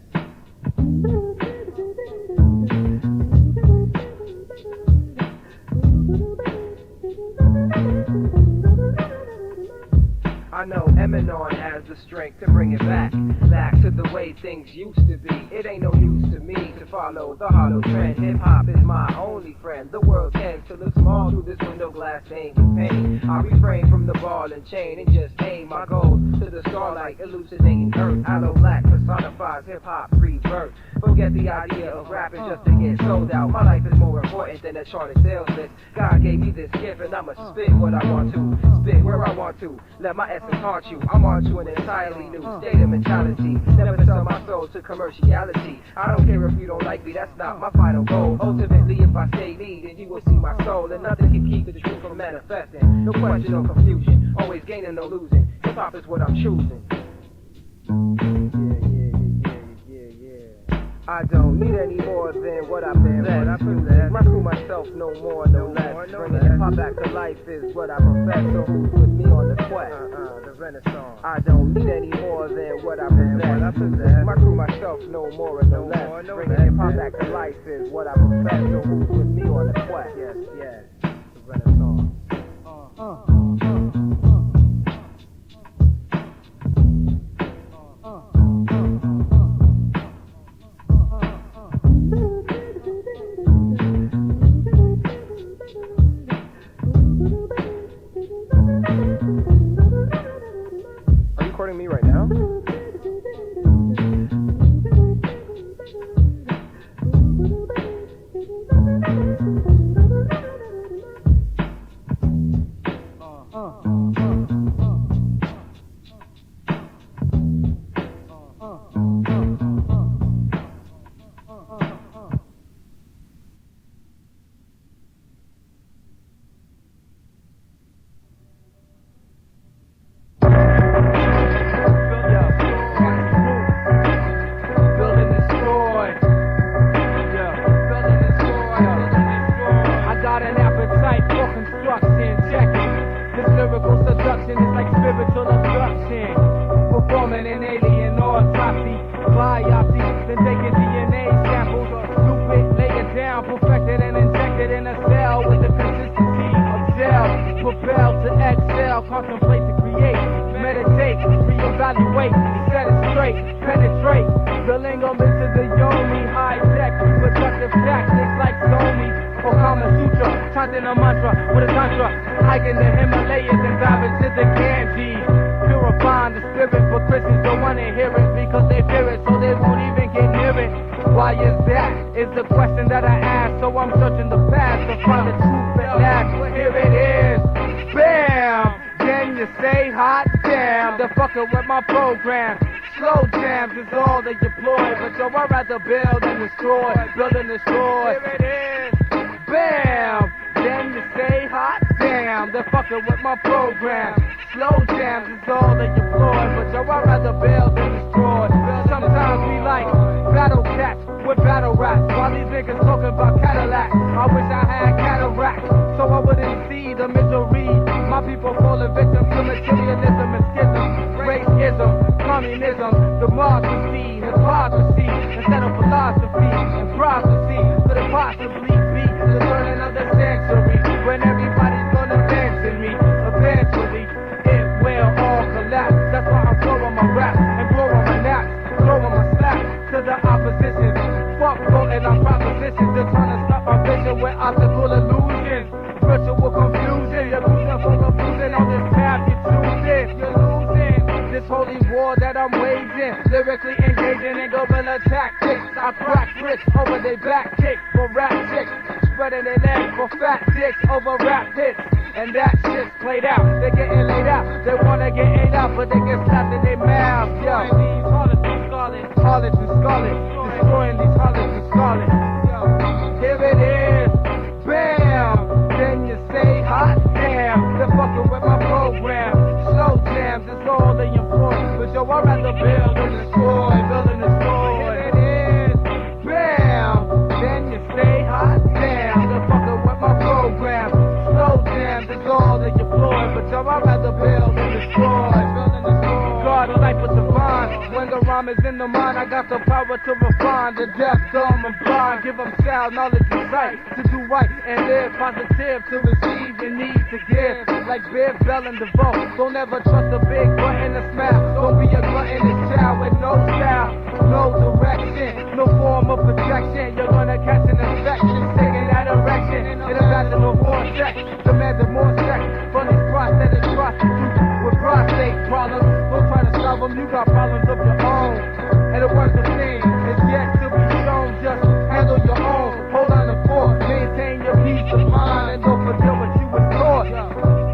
I know Emanon has the strength to bring it back to the way things used to be. It ain't no use to me to follow the hollow trend. Hip-hop is my only friend. The world tends to look small through this window glass stained with pain. I refrain from the ball and chain and just aim my goal to the starlight, elucidating earth. Aloe Blacc personifies hip-hop rebirth. Forget the idea of rapping just to get sold out. My life is more important than a charted sales list. God gave me this gift and I'ma spit what I want to, spit where I want to. Let my essence haunt you. I'm on to an entirely new state of mentality. Never sell my soul to commerciality. I don't care if you don't like me, that's not my final goal. Ultimately, if I stay me, then you will see my soul, and nothing can keep the truth from manifesting. No question, no confusion. Always gaining, no losing. Hip hop is what I'm choosing. I don't need any more than what I've been. My crew, myself, no more, no less. Bringing hip hop back to life is what I profess. So who's with me on the quest? The Renaissance. I don't need any more than what I possess. My crew, myself, no more and no less. Bringing hip hop back to life is what I profess. So who's with me on the quest? Yes, the Renaissance. Me right now? To exile, contemplate to create, meditate, reevaluate, set it straight, penetrate, the lingam into the yomi, high tech, productive tactics like Zomi, or Kama Sutra, chanting a mantra with a tantra, hiking the Himalayas and diving to the Ganges, purifying the spirit, but Christians don't want to hear it because they fear it, so they won't even get near it. Why is that? Is the question that I ask, so I'm searching the past to find the truth at last. Here it is. Bam! Then you say hot damn, they're fucking with my program. Slow jams is all they deploy, but yo, I'd rather build and destroy, build and destroy. Here it is. Bam! Then you say hot damn, they're fucking with my program. Slow jams is all they deploy, but yo, I'd rather build and destroy. Sometimes we like battle cats with battle raps, while these niggas talking about Cadillac. I wish I had cataracts, so I wouldn't see the misery. My people falling victim to materialism and schism, racism, communism, democracy, hypocrisy, instead of philosophy and prophecy. Could it possibly be the turning of the century, when everybody's gonna mention me? Eventually, it will all collapse. That's why I'm throwing my rap and blowing my naps, throwing my slaps to the opposition. Fuck voting on propositions, they're trying to stop my vision with optical illusions. Virtual confusion, you're losing for confusing on this path you're choosing. You're losing this holy war that I'm waging, lyrically engaging in guerrilla tactics. I crack bricks over their back kicks for rap chicks, spreading their legs for fat dicks over rap hits. And that shit's played out, they're getting laid out. They wanna get ate out, but they get slapped in their mouths. Yo, these harlots and scarlet, harlots and scarlet, destroying these harlots and scarlet. Here it is, bam! Then you say hot damn, they're fucking with my program. Slow jams is all they employ, but yo, I'd rather build and destroy, build and destroy. Here it is, bam! Then you say hot damn, they're fucking with my program. Slow jams is all they employ, but yo, I'd rather build and destroy, build and destroy. God, life was divine when the rhyme rhyme is in the mind. I got the power to refine the deaf, dumb, and blind. Give them sound, knowledge, and sight to do right and live positive to receive and need to give. Like Bear, Bell, and DeVoe. Don't ever trust a big butt and a smile. Don't be a gluttonous child with no style, no direction, no form of protection. You're gonna catch an infection, taking that erection in a vaginal vortex. Demanding more sex from these prosthetic prostitutes with prostate problems. Don't try to solve them, you got problems of your own. And the worst thing is yet to be shown. Just handle your own. Hold on to fort, maintain your peace of mind, and don't forget what you was taught.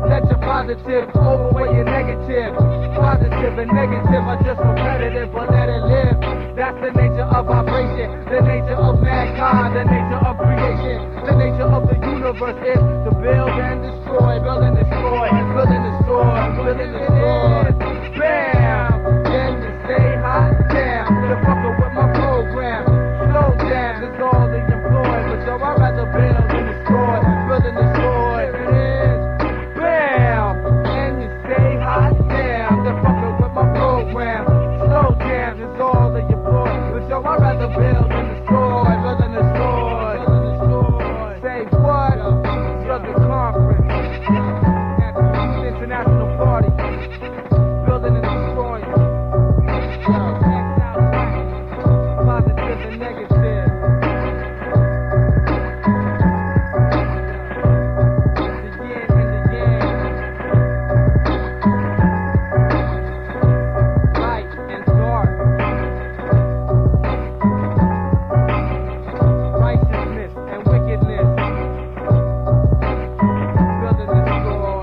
Let your positive overweigh your negative. Positive and negative are just competitive, but let it live. That's the nature of vibration, the nature of mankind, the nature of creation, the nature of the universe is to build and destroy, build and destroy, build and destroy, build and destroy. Bam! Then you stay hot, damn. You're fucking with my program. Slow jams is all they employ, but yo, I'd rather build and destroy, build and destroy. It is. Bam! And you stay hot, damn. You're fucking with my program. Slow jams is all they employ, but yo, I'd rather build and destroy, build and destroy, build and destroy. Say what? Southern Conference at the Youth International Party. Building and destroying. Exile, positive and negative. The yin and the yang. Light and dark. Righteousness and wickedness. Build and destroy.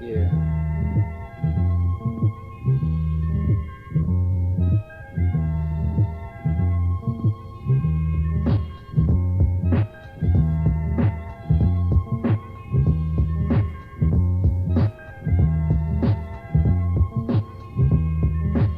Yeah.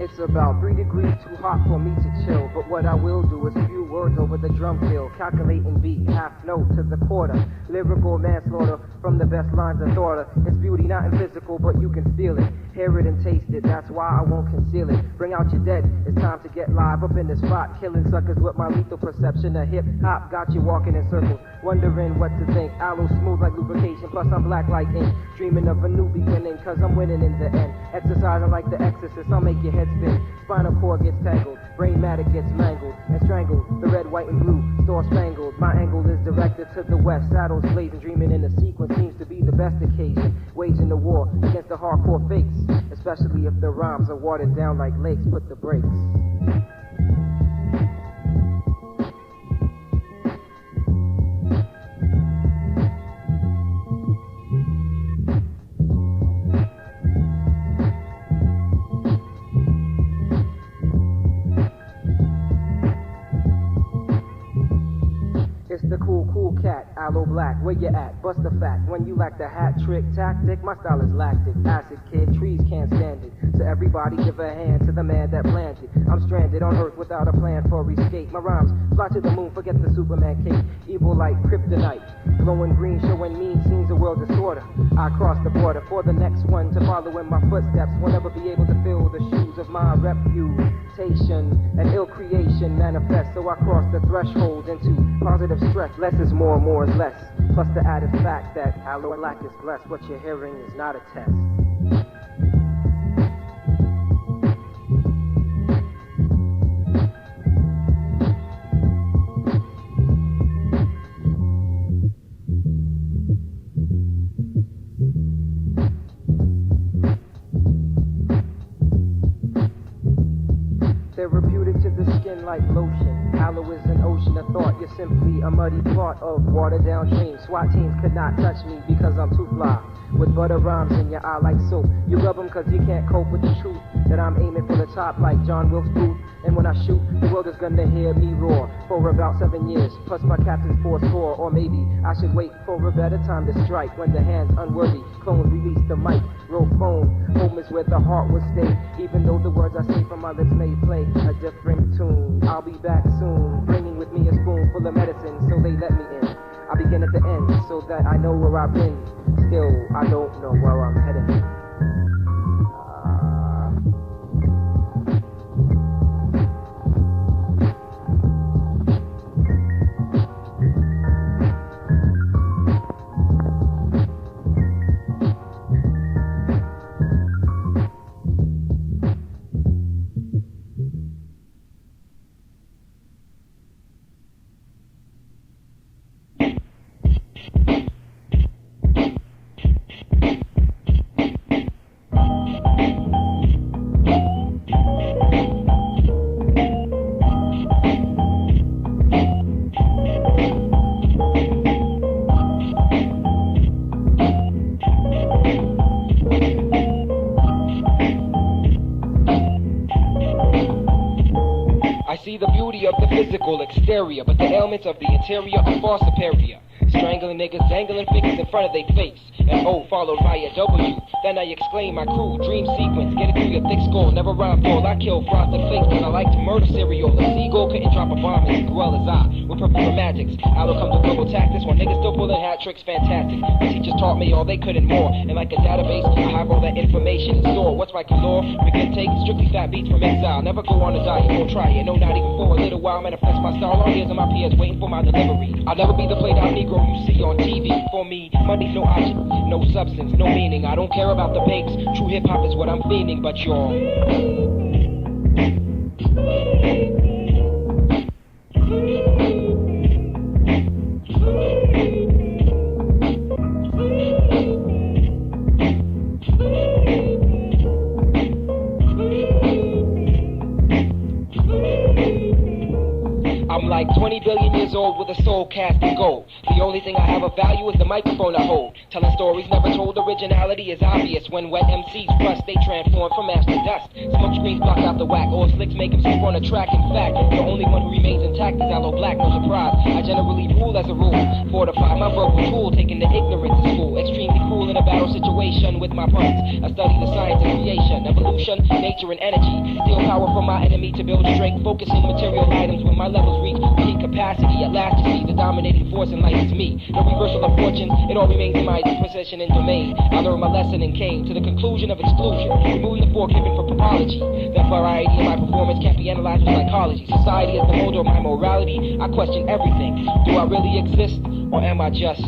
It's about 3 degrees too hot for me to chill, but what I will do is few words over the drum fill, calculating beat, half note to the quarter, lyrical manslaughter from the best lines of thought. It's beauty not in physical, but you can feel it, hear it and taste it, that's why I won't conceal it. Bring out your dead, it's time to get live up in the spot, killing suckers with my lethal perception of hip hop, got you walking in circles, wondering what to think. Aloe smooth like lubrication, plus I'm black like ink, dreaming of a new beginning, cause I'm winning in the end, exercising like the exorcist, I'll make your head spin, spinal cord gets tangled, brain matter gets mangled and strangled, the red, white, and blue, star spangled, my angle is directed to the west, saddles blazing, dreaming in a sequence seems to be the best occasion, waging the war against the hardcore fakes, especially if the rhymes are watered down like lakes, put the brakes. It's the cool cat, Aloe Blacc, where you at? Bust the fact, when you lack the hat trick tactic, my style is lactic, acid kid, trees can't stand it. So everybody give a hand to the man that planted. I'm stranded on earth without a plan for escape. My rhymes fly to the moon, forget the Superman cape. Evil like kryptonite, glowing green, showing mean scenes of world disorder. I cross the border for the next one to follow in my footsteps. Will never be able to fill the shoes of my reputation. An ill creation manifests, so I cross the threshold into positive stress. Less is more is less. Plus the added fact that Aloe Blacc is blessed. What you're hearing is not a test. Therapeutic to the skin like lotion. Aloe is an ocean of thought. You're simply a muddy plot of watered down dreams. SWAT teams could not touch me because I'm too fly. With butter rhymes in your eye like soap. You rub them cause you can't cope with the truth that I'm aiming for the top like John Wilkes Booth. And when I shoot, the world is gonna hear me roar for about 7 years, plus my captain's 4 score. Or maybe I should wait for a better time to strike when the hands unworthy clones release the mic. wrote poems. Home is where the heart will stay, even though the words I say from my lips may play a different tune. I'll be back soon, bringing with me a spoon full of medicine, so they let me in. I begin at the end, so that I know where I've been. Still, I don't know where I'm heading. Exterior, but the ailments of the interior are far superior. Strangling niggas, dangling fingers in front of their face. An O followed by a W. Then I exclaim my crew, dream sequence. Get it through your thick skull, never rhyme full. I kill frosted flakes, cause I like to murder cereal. A seagull couldn't drop a bomb as well as I. With purple romantics, Aloe comes with global tactics. While niggas still pulling hat tricks, fantastic. My teachers taught me all they could and more. And like a database, I have all that information in store. What's my galore? We can take strictly fat beats from Exile. Never go on a diet, won't try it. No, not even for a little while. Manifest my style. All ears of my peers waiting for my delivery. I'll never be the played out Negro you see on TV. For me, money's no object, no substance, no meaning. I don't care about the bakes. True hip hop is what I'm feeling, but you're. I'm like 20 billion years old with a soul cast in gold. The only thing I have of value is the microphone I hold. Telling stories never told, originality is obvious. When wet MCs rust, they transform from ash to dust. Smoke screens block out the whack, or slicks make them sleep on a track. In fact, the only one who remains intact is Aloe Blacc, no surprise. I generally rule as a rule. Fortify my verbal tool, taking the ignorance to school. Extremely cool in a battle situation with my puns. I study the science of creation, evolution, nature, and energy. Steal power from my enemy to build strength. Focusing material items when my levels reach peak capacity. At last you see the dominating force in life is me. No reversal of fortune, it all remains in my possession and domain. I learned my lesson and came to the conclusion of exclusion, removing the fork given for pathology. That variety in my performance can't be analyzed with psychology. Society is the molder of my morality. I question everything. Do I really exist, or am I just?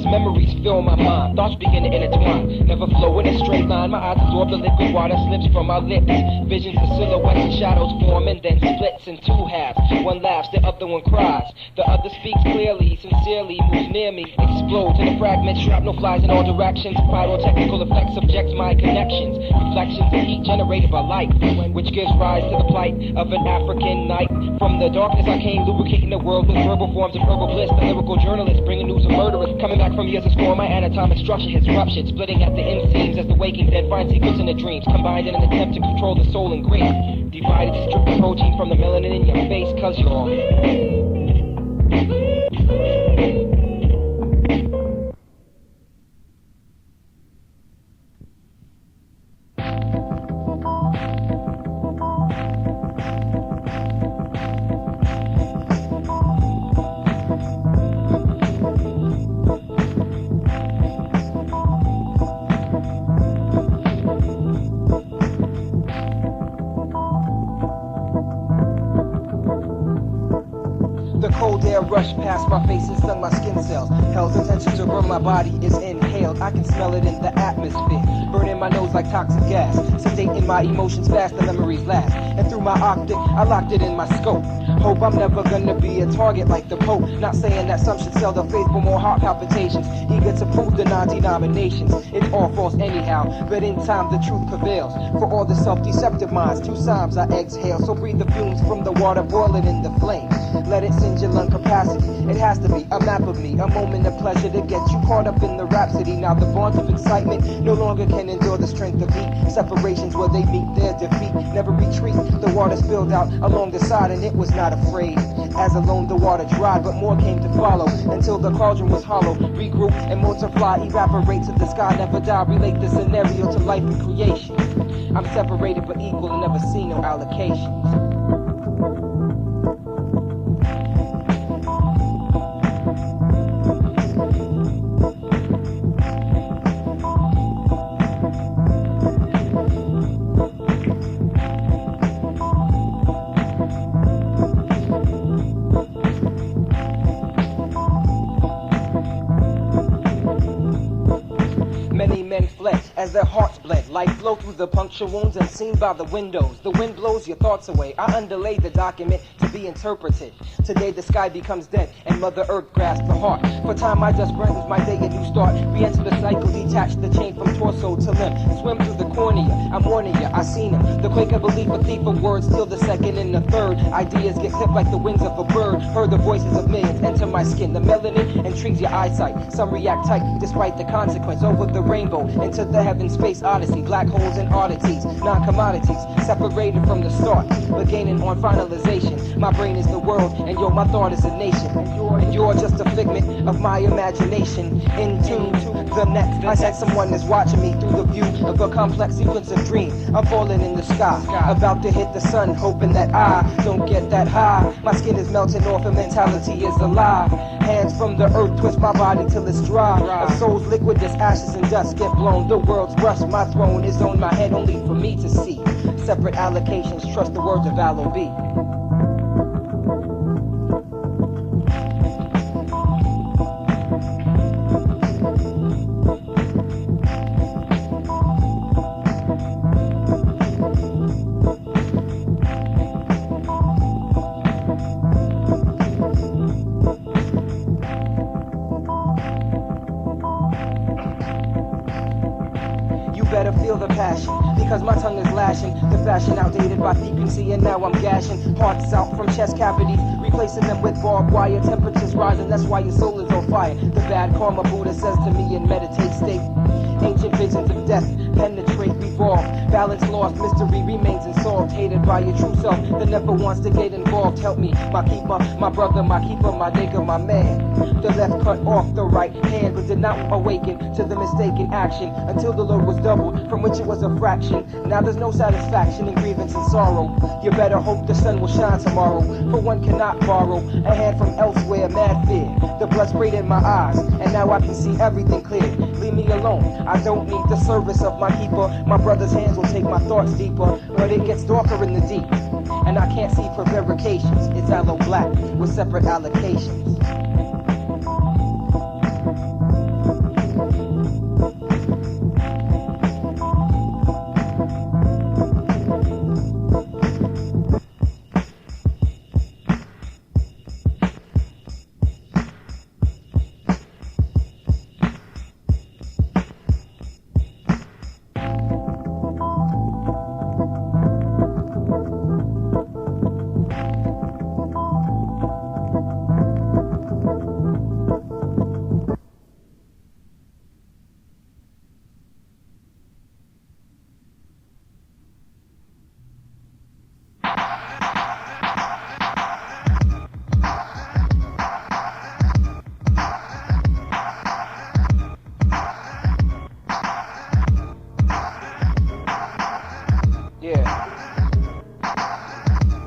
Memories fill my mind, thoughts begin to intertwine. Never flow in a straight line, my eyes absorb the liquid water slips from my lips. Visions of silhouettes and shadows form and then splits in two halves. One laughs, the other one cries. The other speaks clearly, sincerely, moves near me. Explodes in a fragment, shrapnel flies in all directions. Pyrotechnical effects subject my connections. Reflections of heat generated by light, which gives rise to the plight of an African night. From the darkness I came, lubricating the world with verbal forms of herbal bliss. The lyrical journalist bringing news of murderers. Coming back from years of score, my anatomic structure has ruptured, splitting at the inseams as the waking dead find secrets in the dreams, combined in an attempt to control the soul and grief. Divided to strip the protein from the melanin in your face, cause you're. The cold air rushed past my face and stung my skin cells. Hell's intention to burn my body is inhaled. I can smell it in the atmosphere, burning my nose like toxic gas, sedating my emotions fast, the memories last. And through my optic, I locked it in my scope. Hope I'm never gonna be a target like the Pope. Not saying that some should sell their faith for more heart palpitations. Eager to prove the non-denominations. It's all false anyhow, but in time the truth prevails. For all the self-deceptive minds, 2 psalms I exhale. So breathe the fumes from the water boiling in the flame. Let it singe your lung capacity. It has to be a map of me, a moment of pleasure to get you caught up in the rhapsody. Now the bonds of excitement no longer can endure the strength of heat. Separations where they meet their defeat. Never retreat. The water spilled out along the side and it was not afraid. As alone the water dried, but more came to follow until the cauldron was hollow. Regroup and multiply, evaporate to the sky, never die. Relate the scenario to life and creation. I'm separated but equal and never see no allocations. Many men fled as their hearts bled. Life flowed through the puncture wounds unseen by the windows. The wind blows your thoughts away. I underlay the document to be interpreted. Today the sky becomes dead and Mother Earth grasps the heart. For time I just brings my day a new start. Re-enter the cycle, detach the chain from torso to limb. Swim through the cornea, I'm warning ya, I seen him. The Quaker belief, a thief of words, still the second and the third. Ideas get clipped like the wings of a bird. Heard the voices of millions enter my skin. The melanin intrigues your eyesight. Some react tight despite the consequence. Over the rainbow, into the heaven space odyssey. Black holes and oddities, non-commodities, separated from the start, but gaining on finalization. My brain is the world, and my thought is a nation. And you're just a figment of my imagination. In tune to the next. I said someone is watching me through the view of a complex sequence of dreams. I'm falling in the sky, about to hit the sun, hoping that I don't get that high. My skin is melting off and mentality is alive. Hands from the earth twist my body till it's dry. A soul's liquid as ashes and dust get blown. The world's rust, my throne is on my head only for me to see. Separate allocations, trust the words of Aloe. Better feel the passion, because my tongue is lashing. The fashion outdated by frequency, and now I'm gashing hearts out from chest cavities, replacing them with barbed wire. Temperatures rising, that's why your soul is on fire. The bad karma Buddha says to me in meditate state. Ancient visions of death penetrate, revolve. Balance lost, mystery remains unsolved. Hated by your true self that never wants to get involved. Help me, my keeper, my brother, my keeper, my nigga, my man. The left cut off the right hand, but did not awaken to the mistaken action until the load was doubled, from which it was a fraction. Now there's no satisfaction in grievance and sorrow. You better hope the sun will shine tomorrow, for one cannot borrow a hand from elsewhere. Mad fear, the blood sprayed in my eyes, and now I can see everything clear. Leave me alone, I don't need the service of my keeper. My brother's hands will take my thoughts deeper, but it gets darker in the deep, and I can't see prevarications. It's Aloe Blacc with separate allocations.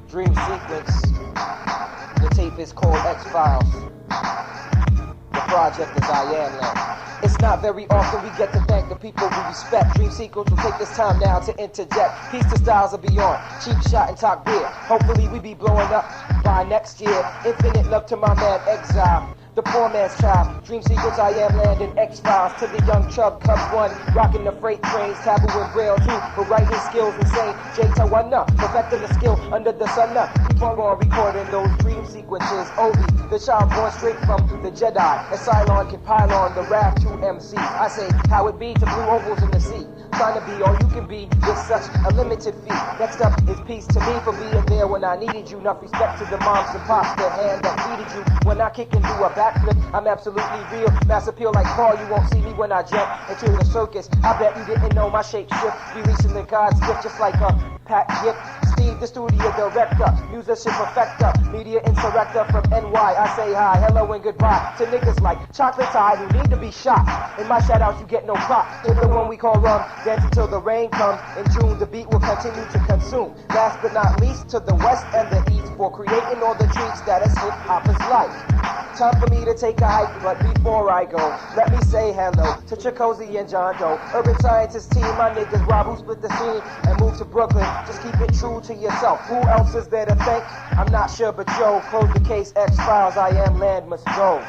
Dream sequence. The tape is called Exile. The project is Emanon. It's not very often we get to thank the people we respect. Dream sequence will take this time now to interject. Peace to styles of beyond. Cheap shot and talk beer. Hopefully we be blowing up by next year. Infinite love to my man Exile. the poor man's child. Dream sequence, I am landing X-Files to the young chub Cubs one, rocking the freight trains, taboo with braille too, but writing skills insane. J Tawana, perfecting the skill under the sun. Keep on going, recording those dream sequences. Obi, the child born straight from the Jedi, and Cylon can pile on the rap to MC. I say how it be to blue ovals in the sea. Trying to be all you can be with such a limited fee. Next up is peace to me for being there when I needed you. Enough respect to the moms and pops, the hand that feeded you. When I kick and do a backflip, I'm absolutely real. Mass appeal like Paul, you won't see me when I jump into the circus. I bet you didn't know my shape shift. Releasing the God's gift just like a Pat Gift. Steve, the studio director, musician perfecter, media insurrector from NY. I say hi, hello and goodbye to niggas like Chocolate Tide who need to be shot. In my shout outs you get no props. In the one we call rum, dance until the rain comes. In June the beat will continue to consume. Last but not least to the west and the east for creating all the treats that is hip hopper's life. Time for me to take a hike, but before I go, let me say hello to Chicozy and John Doe. Urban Scientist team, my niggas Rob who split the scene and moved to Brooklyn. Just keep it true to yourself. Who else is there to thank? I'm not sure, but Joe, close the case, X-Files, I am land must go.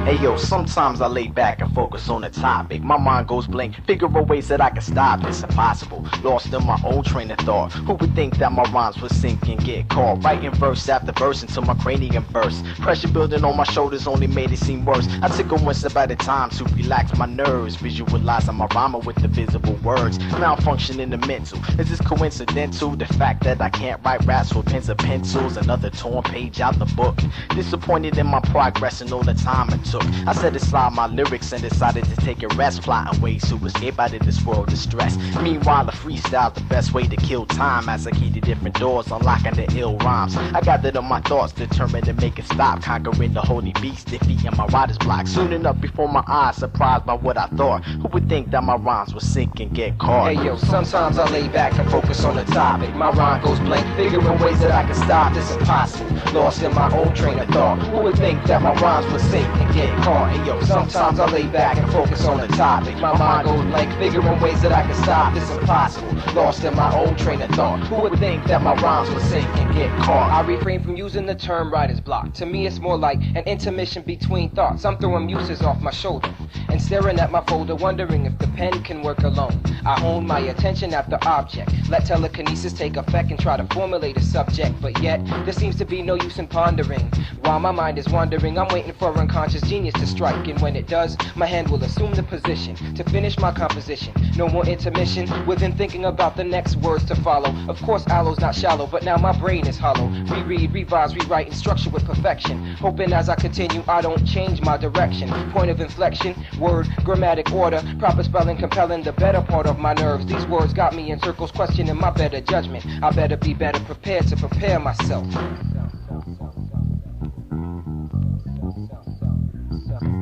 Hey yo, sometimes I lay back and focus on the topic. My mind goes blank, figure out ways that I can stop this. Impossible, lost in my old train of thought. Who would think that my rhymes would sink and get caught? Writing verse after verse until my cranium burst. Pressure building on my shoulders only made it seem worse. I took it one step at a time to relax my nerves. Visualizing my rhyme with the visible words. Malfunction in the mental. Is this coincidental? The fact that I can't write raps with pens and pencils. Another torn page out the book. Disappointed in my progress and all the time it took. I set aside my lyrics and decided to take a rest, plotting ways to escape out of this world of stress. Meanwhile, the freestyle's the best way to kill time as I key to different doors, unlocking the ill rhymes. I gathered up my thoughts, determined to make it stop, conquering the holy beast, defeating my writer's block. Soon enough before my eyes, surprised by what I thought. Who would think that my rhymes would sink and get caught? Hey yo, sometimes I lay back and focus on the topic. My rhyme goes blank, figuring ways that I can stop this impossible. Lost in my own train of thought. Who would think that my rhymes would sink and get caught? Hey yo, sometimes I lay back and focus on the topic. My mind goes blank, figuring ways that I can stop this impossible. Lost in my own train of thought. Who would think that my rhymes would sink and get caught? I refrain from using the term writer's block. To me it's more like an intermission between thoughts. I'm throwing muses off my shoulder and staring at my folder, wondering if the pen can work alone. I hone my attention at the object, let telekinesis take effect and try to formulate a subject. But yet, there seems to be no use in pondering. While my mind is wandering, I'm waiting for unconscious genius to strike. And when it does, my hand will assume the position to finish my composition. No more intermission within thinking about the next words to follow. Of course, Aloe's not shallow, but now my brain is hollow. Reread, revise, rewrite, and structure with perfection. Hoping as I continue, I don't change my direction. Point of inflection, word, grammatic order, proper spelling compelling the better part of my nerves. These words got me in circles, questioning my better judgment. I better be better prepared to prepare myself.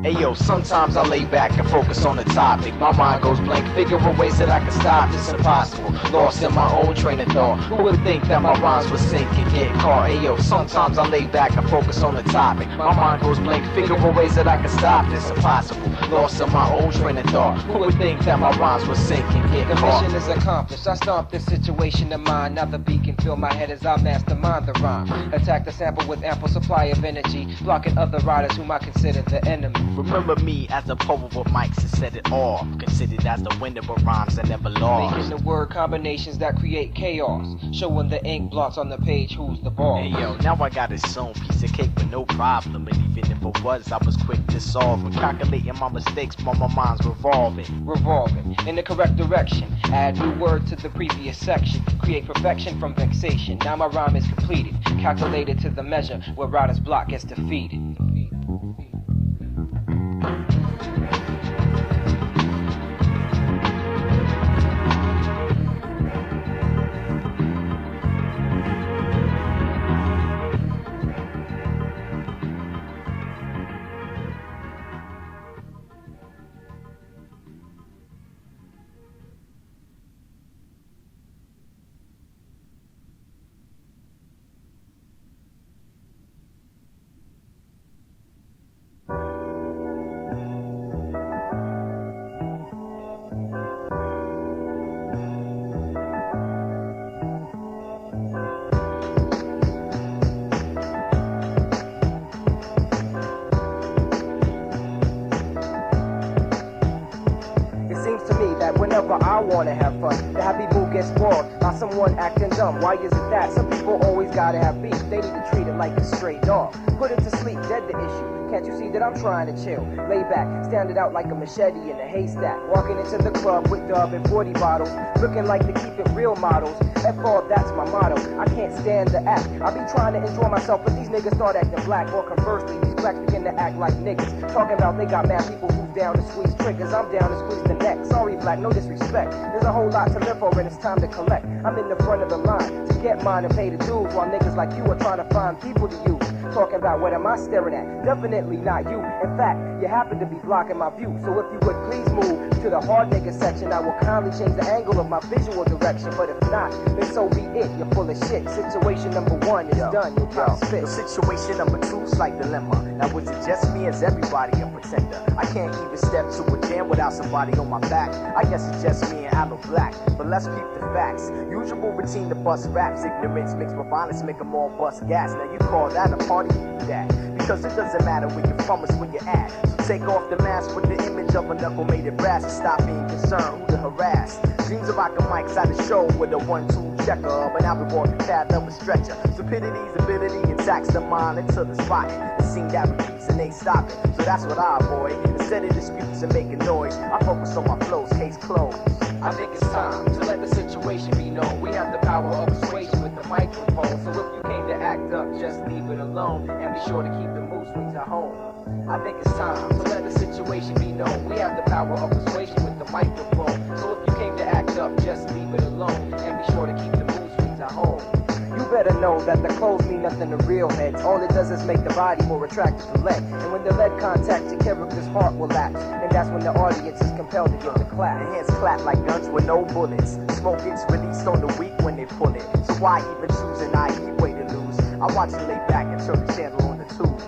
Hey yo, sometimes I lay back and focus on the topic. My mind goes blank, figuring ways that I can stop this impossible. Lost in my own train of thought. Who would think that my rhymes would sink and get caught? Hey yo, sometimes I lay back and focus on the topic. My mind goes blank, figuring ways that I can stop this impossible. Lost in my own train of thought. Who would think that my rhymes would sink and get caught? The mission is accomplished. I stomp this situation of mine. Now the beat can fill my head as I mastermind the rhyme. Attack the sample with ample supply of energy, blocking other writers whom I consider the enemy. Remember me as the poet with mics and said it all. Considered as the winner of rhymes that never lost. Making the word combinations that create chaos. Showing the ink blots on the page who's the boss. Hey yo, now I got its own piece of cake with no problem. And even if it was, I was quick to solve it. Calculating my mistakes while my mind's revolving. Revolving in the correct direction. Add new word to the previous section. Create perfection from vexation. Now my rhyme is completed. Calculated to the measure where writer's block gets defeated. wanna have fun. The happy mood gets spoiled by someone acting dumb. Why is it that some people always gotta have beef? They need to treat it like a stray dog. Put it to sleep, dead the issue. Can't you see that I'm trying to chill? Lay back, stand it out like a machete in a haystack. Walking into the club with Dub and 40 bottles, looking like the keep it real models. F all, that's my motto. I can't stand the act. I be trying to enjoy myself, but these niggas start acting black. Or conversely, these blacks begin to act like niggas. Talking about they got mad people who's down to squeeze triggers. I'm down to squeeze the neck. Sorry, black, no disrespect. There's a whole lot to live for and it's time to collect. I'm in the front of the line to get mine and pay the dues, while niggas like you are trying to find people to use. Talking about what am I staring at? Definitely not you. In fact, you happen to be blocking my view. So if you would please move to the hard nigga section, I will kindly change the angle of my visual direction. But if not, then so be it. You're full of shit. Situation number 1 is done. You're trying to spit. Situation number 2, slight dilemma. Now was it just me? Is everybody a pretender? I can't even step to a jam without somebody on my back. I guess it's just me and Aloe Blacc. But let's peep the facts. Usual routine to bust raps. Ignorance mixed with violence make them all bust gas. Now you call that a party? That. Because it doesn't matter where you're from, it's where you're at. So take off the mask with the image of a knuckle made of brass and stop being concerned who to harass. Dreams of rocking mics at a show with a 1-2 checker, but now we walk the path of a stretcher. Stupidity's ability attacks the mind into the spot. The scene that repeats and ain't stopping. So that's what I avoid. Instead of disputes and making noise, I focus on my flows, case closed. I think it's time to let the situation be known. We have the power of persuasion with the microphone. So if you came to act up, just leave it alone. And be sure to keep the mood swings at home. I think it's time to let the situation be known. We have the power of persuasion with the microphone. So if you came to act up, just leave it alone. And be sure to keep the mood swings at home. You better know that the clothes mean nothing to real heads. All it does is make the body more attractive to lead. And when the lead contacts your character's heart will lapse. And that's when the audience is compelled to give the clap. The hands clap like guns with no bullets. Smoke gets released on the weak when they pull it. So why even choose an naive way to lose? I watch you lay back and turn the channel on the tube.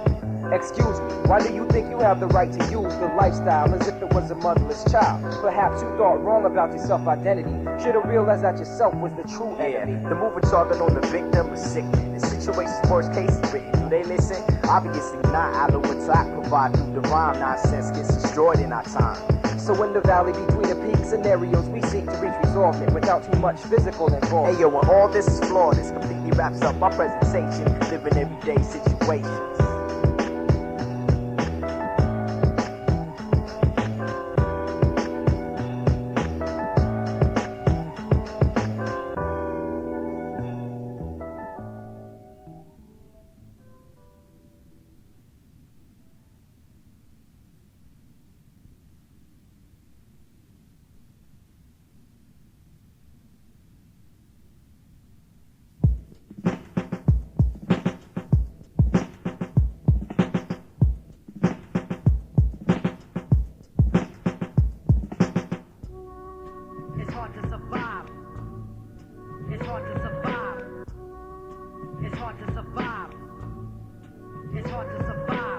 Excuse me, why do you think you have the right to use the lifestyle as if it was a motherless child? Perhaps you thought wrong about your self-identity. Should have realized that yourself was the true enemy. The movie target on the victim is sickening. The situation's worst case is written. Do they listen? Obviously not. Aloe and Blacc provide through the rhyme. Nonsense gets destroyed in our time. So in the valley between the peak scenarios, we seek to reach resolvement without too much physical involvement. Hey yo, when all this is flawed, this completely wraps up my presentation. Living everyday situations.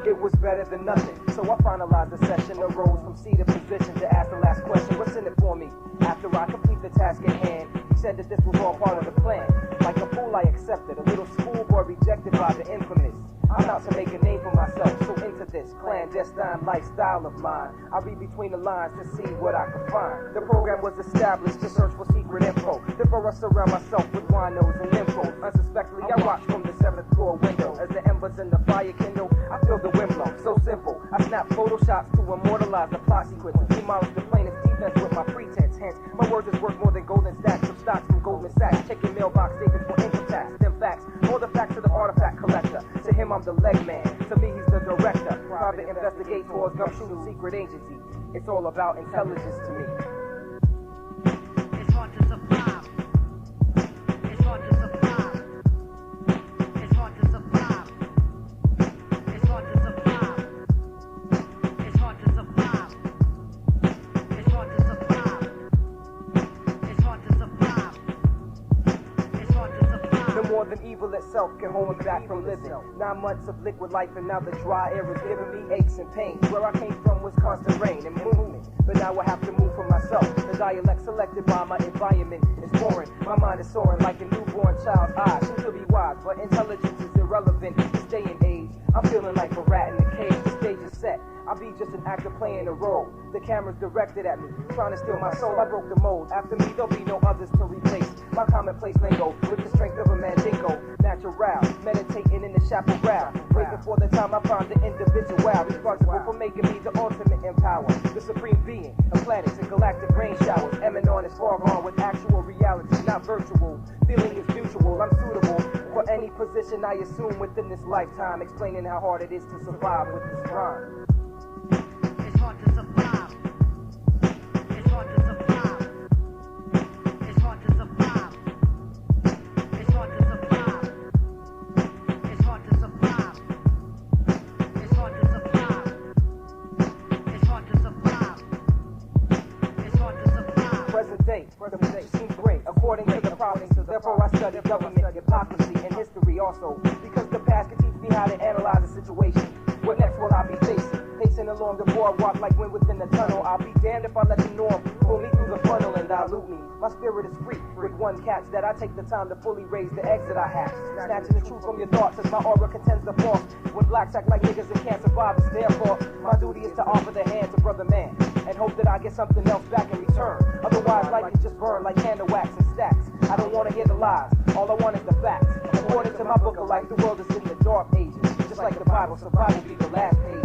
It was better than nothing, so I finalized the session. Arose from seated position to ask the last question. What's in it for me? After I complete the task at hand, he said that this was all part of the plan. Like a fool I accepted, a little schoolboy rejected by the infamous. I'm out to make a name for myself, so into this clandestine lifestyle of mine, I read between the lines to see what I could find. The program was established to search for secret info. Therefore I surround myself with winos and nymphos. Unsuspectedly I watch from the 7th floor window. As the embers in the fire kindle, I feel the wind blow. So simple, I snap photoshops to immortalize the plot sequence. Demolish the plainest defense with my pretense. Hence, my words is worth more than golden stacks of stocks from Goldman Sachs. Checking mailbox statements for income tax. Them facts, all the facts of the artifact collector. To him I'm the leg man, to me he's the director. Private investigators, gumshoe secret agency. It's all about intelligence to me. It's hard to survive. It's hard to survive. It's hard to survive. It's hard to survive. It's hard to survive. It's hard to survive. It's hard to survive. It's hard to survive. No more than evil itself can hold me back from living. 9 months of liquid life and now the dry air is giving me aches and pains. Where I came from was constant rain and movement, but now I have to move for myself. The dialect selected by my environment is foreign. My mind is soaring like a newborn child's eyes. Seem to be wise, but intelligence is irrelevant this day and age. I'm feeling like a rat in a cage. The stage is set. I'll be just an actor playing a role. The camera's directed at me, trying to steal my soul. I broke the mold. After me, there'll be no others to replace my commonplace lingo with the strength of a mandingo. Natural, meditating in the chaparral. Wait before the time I find the individual responsible for making me the ultimate in power. The supreme being of planets and galactic rain showers. Emanon is far gone with actual reality, not virtual. Feeling is mutual. I'm suitable for any position I assume within this lifetime. Explaining how hard it is to survive with this rhyme. It's hard to survive. It's hard to survive. It's hard to survive. It's hard to survive. It's hard to survive. It's hard to survive. It's hard to survive. It's hard to survive. Present day seems great according to the prophecies. Therefore I study government, hypocrisy, and history also, because the past can teach me how to analyze a situation. What next will I be facing? Pacing along the boardwalk like wind within the tunnel. I'll be damned if I let the norm pull me through the funnel and dilute me. My spirit is free with one catch, that I take the time to fully raise the eggs that I hatch. Snatching the truth from your thoughts as my aura contends the false. When blacks act like niggas and can't survive, it's their fault. My duty is to offer the hand to brother man and hope that I get something else back in return. Otherwise life can just burn like candle wax and stacks. I don't want to hear the lies, all I want is the facts. According to my book of life, the world is in the dark ages. Just like the Bible, survival be the last page.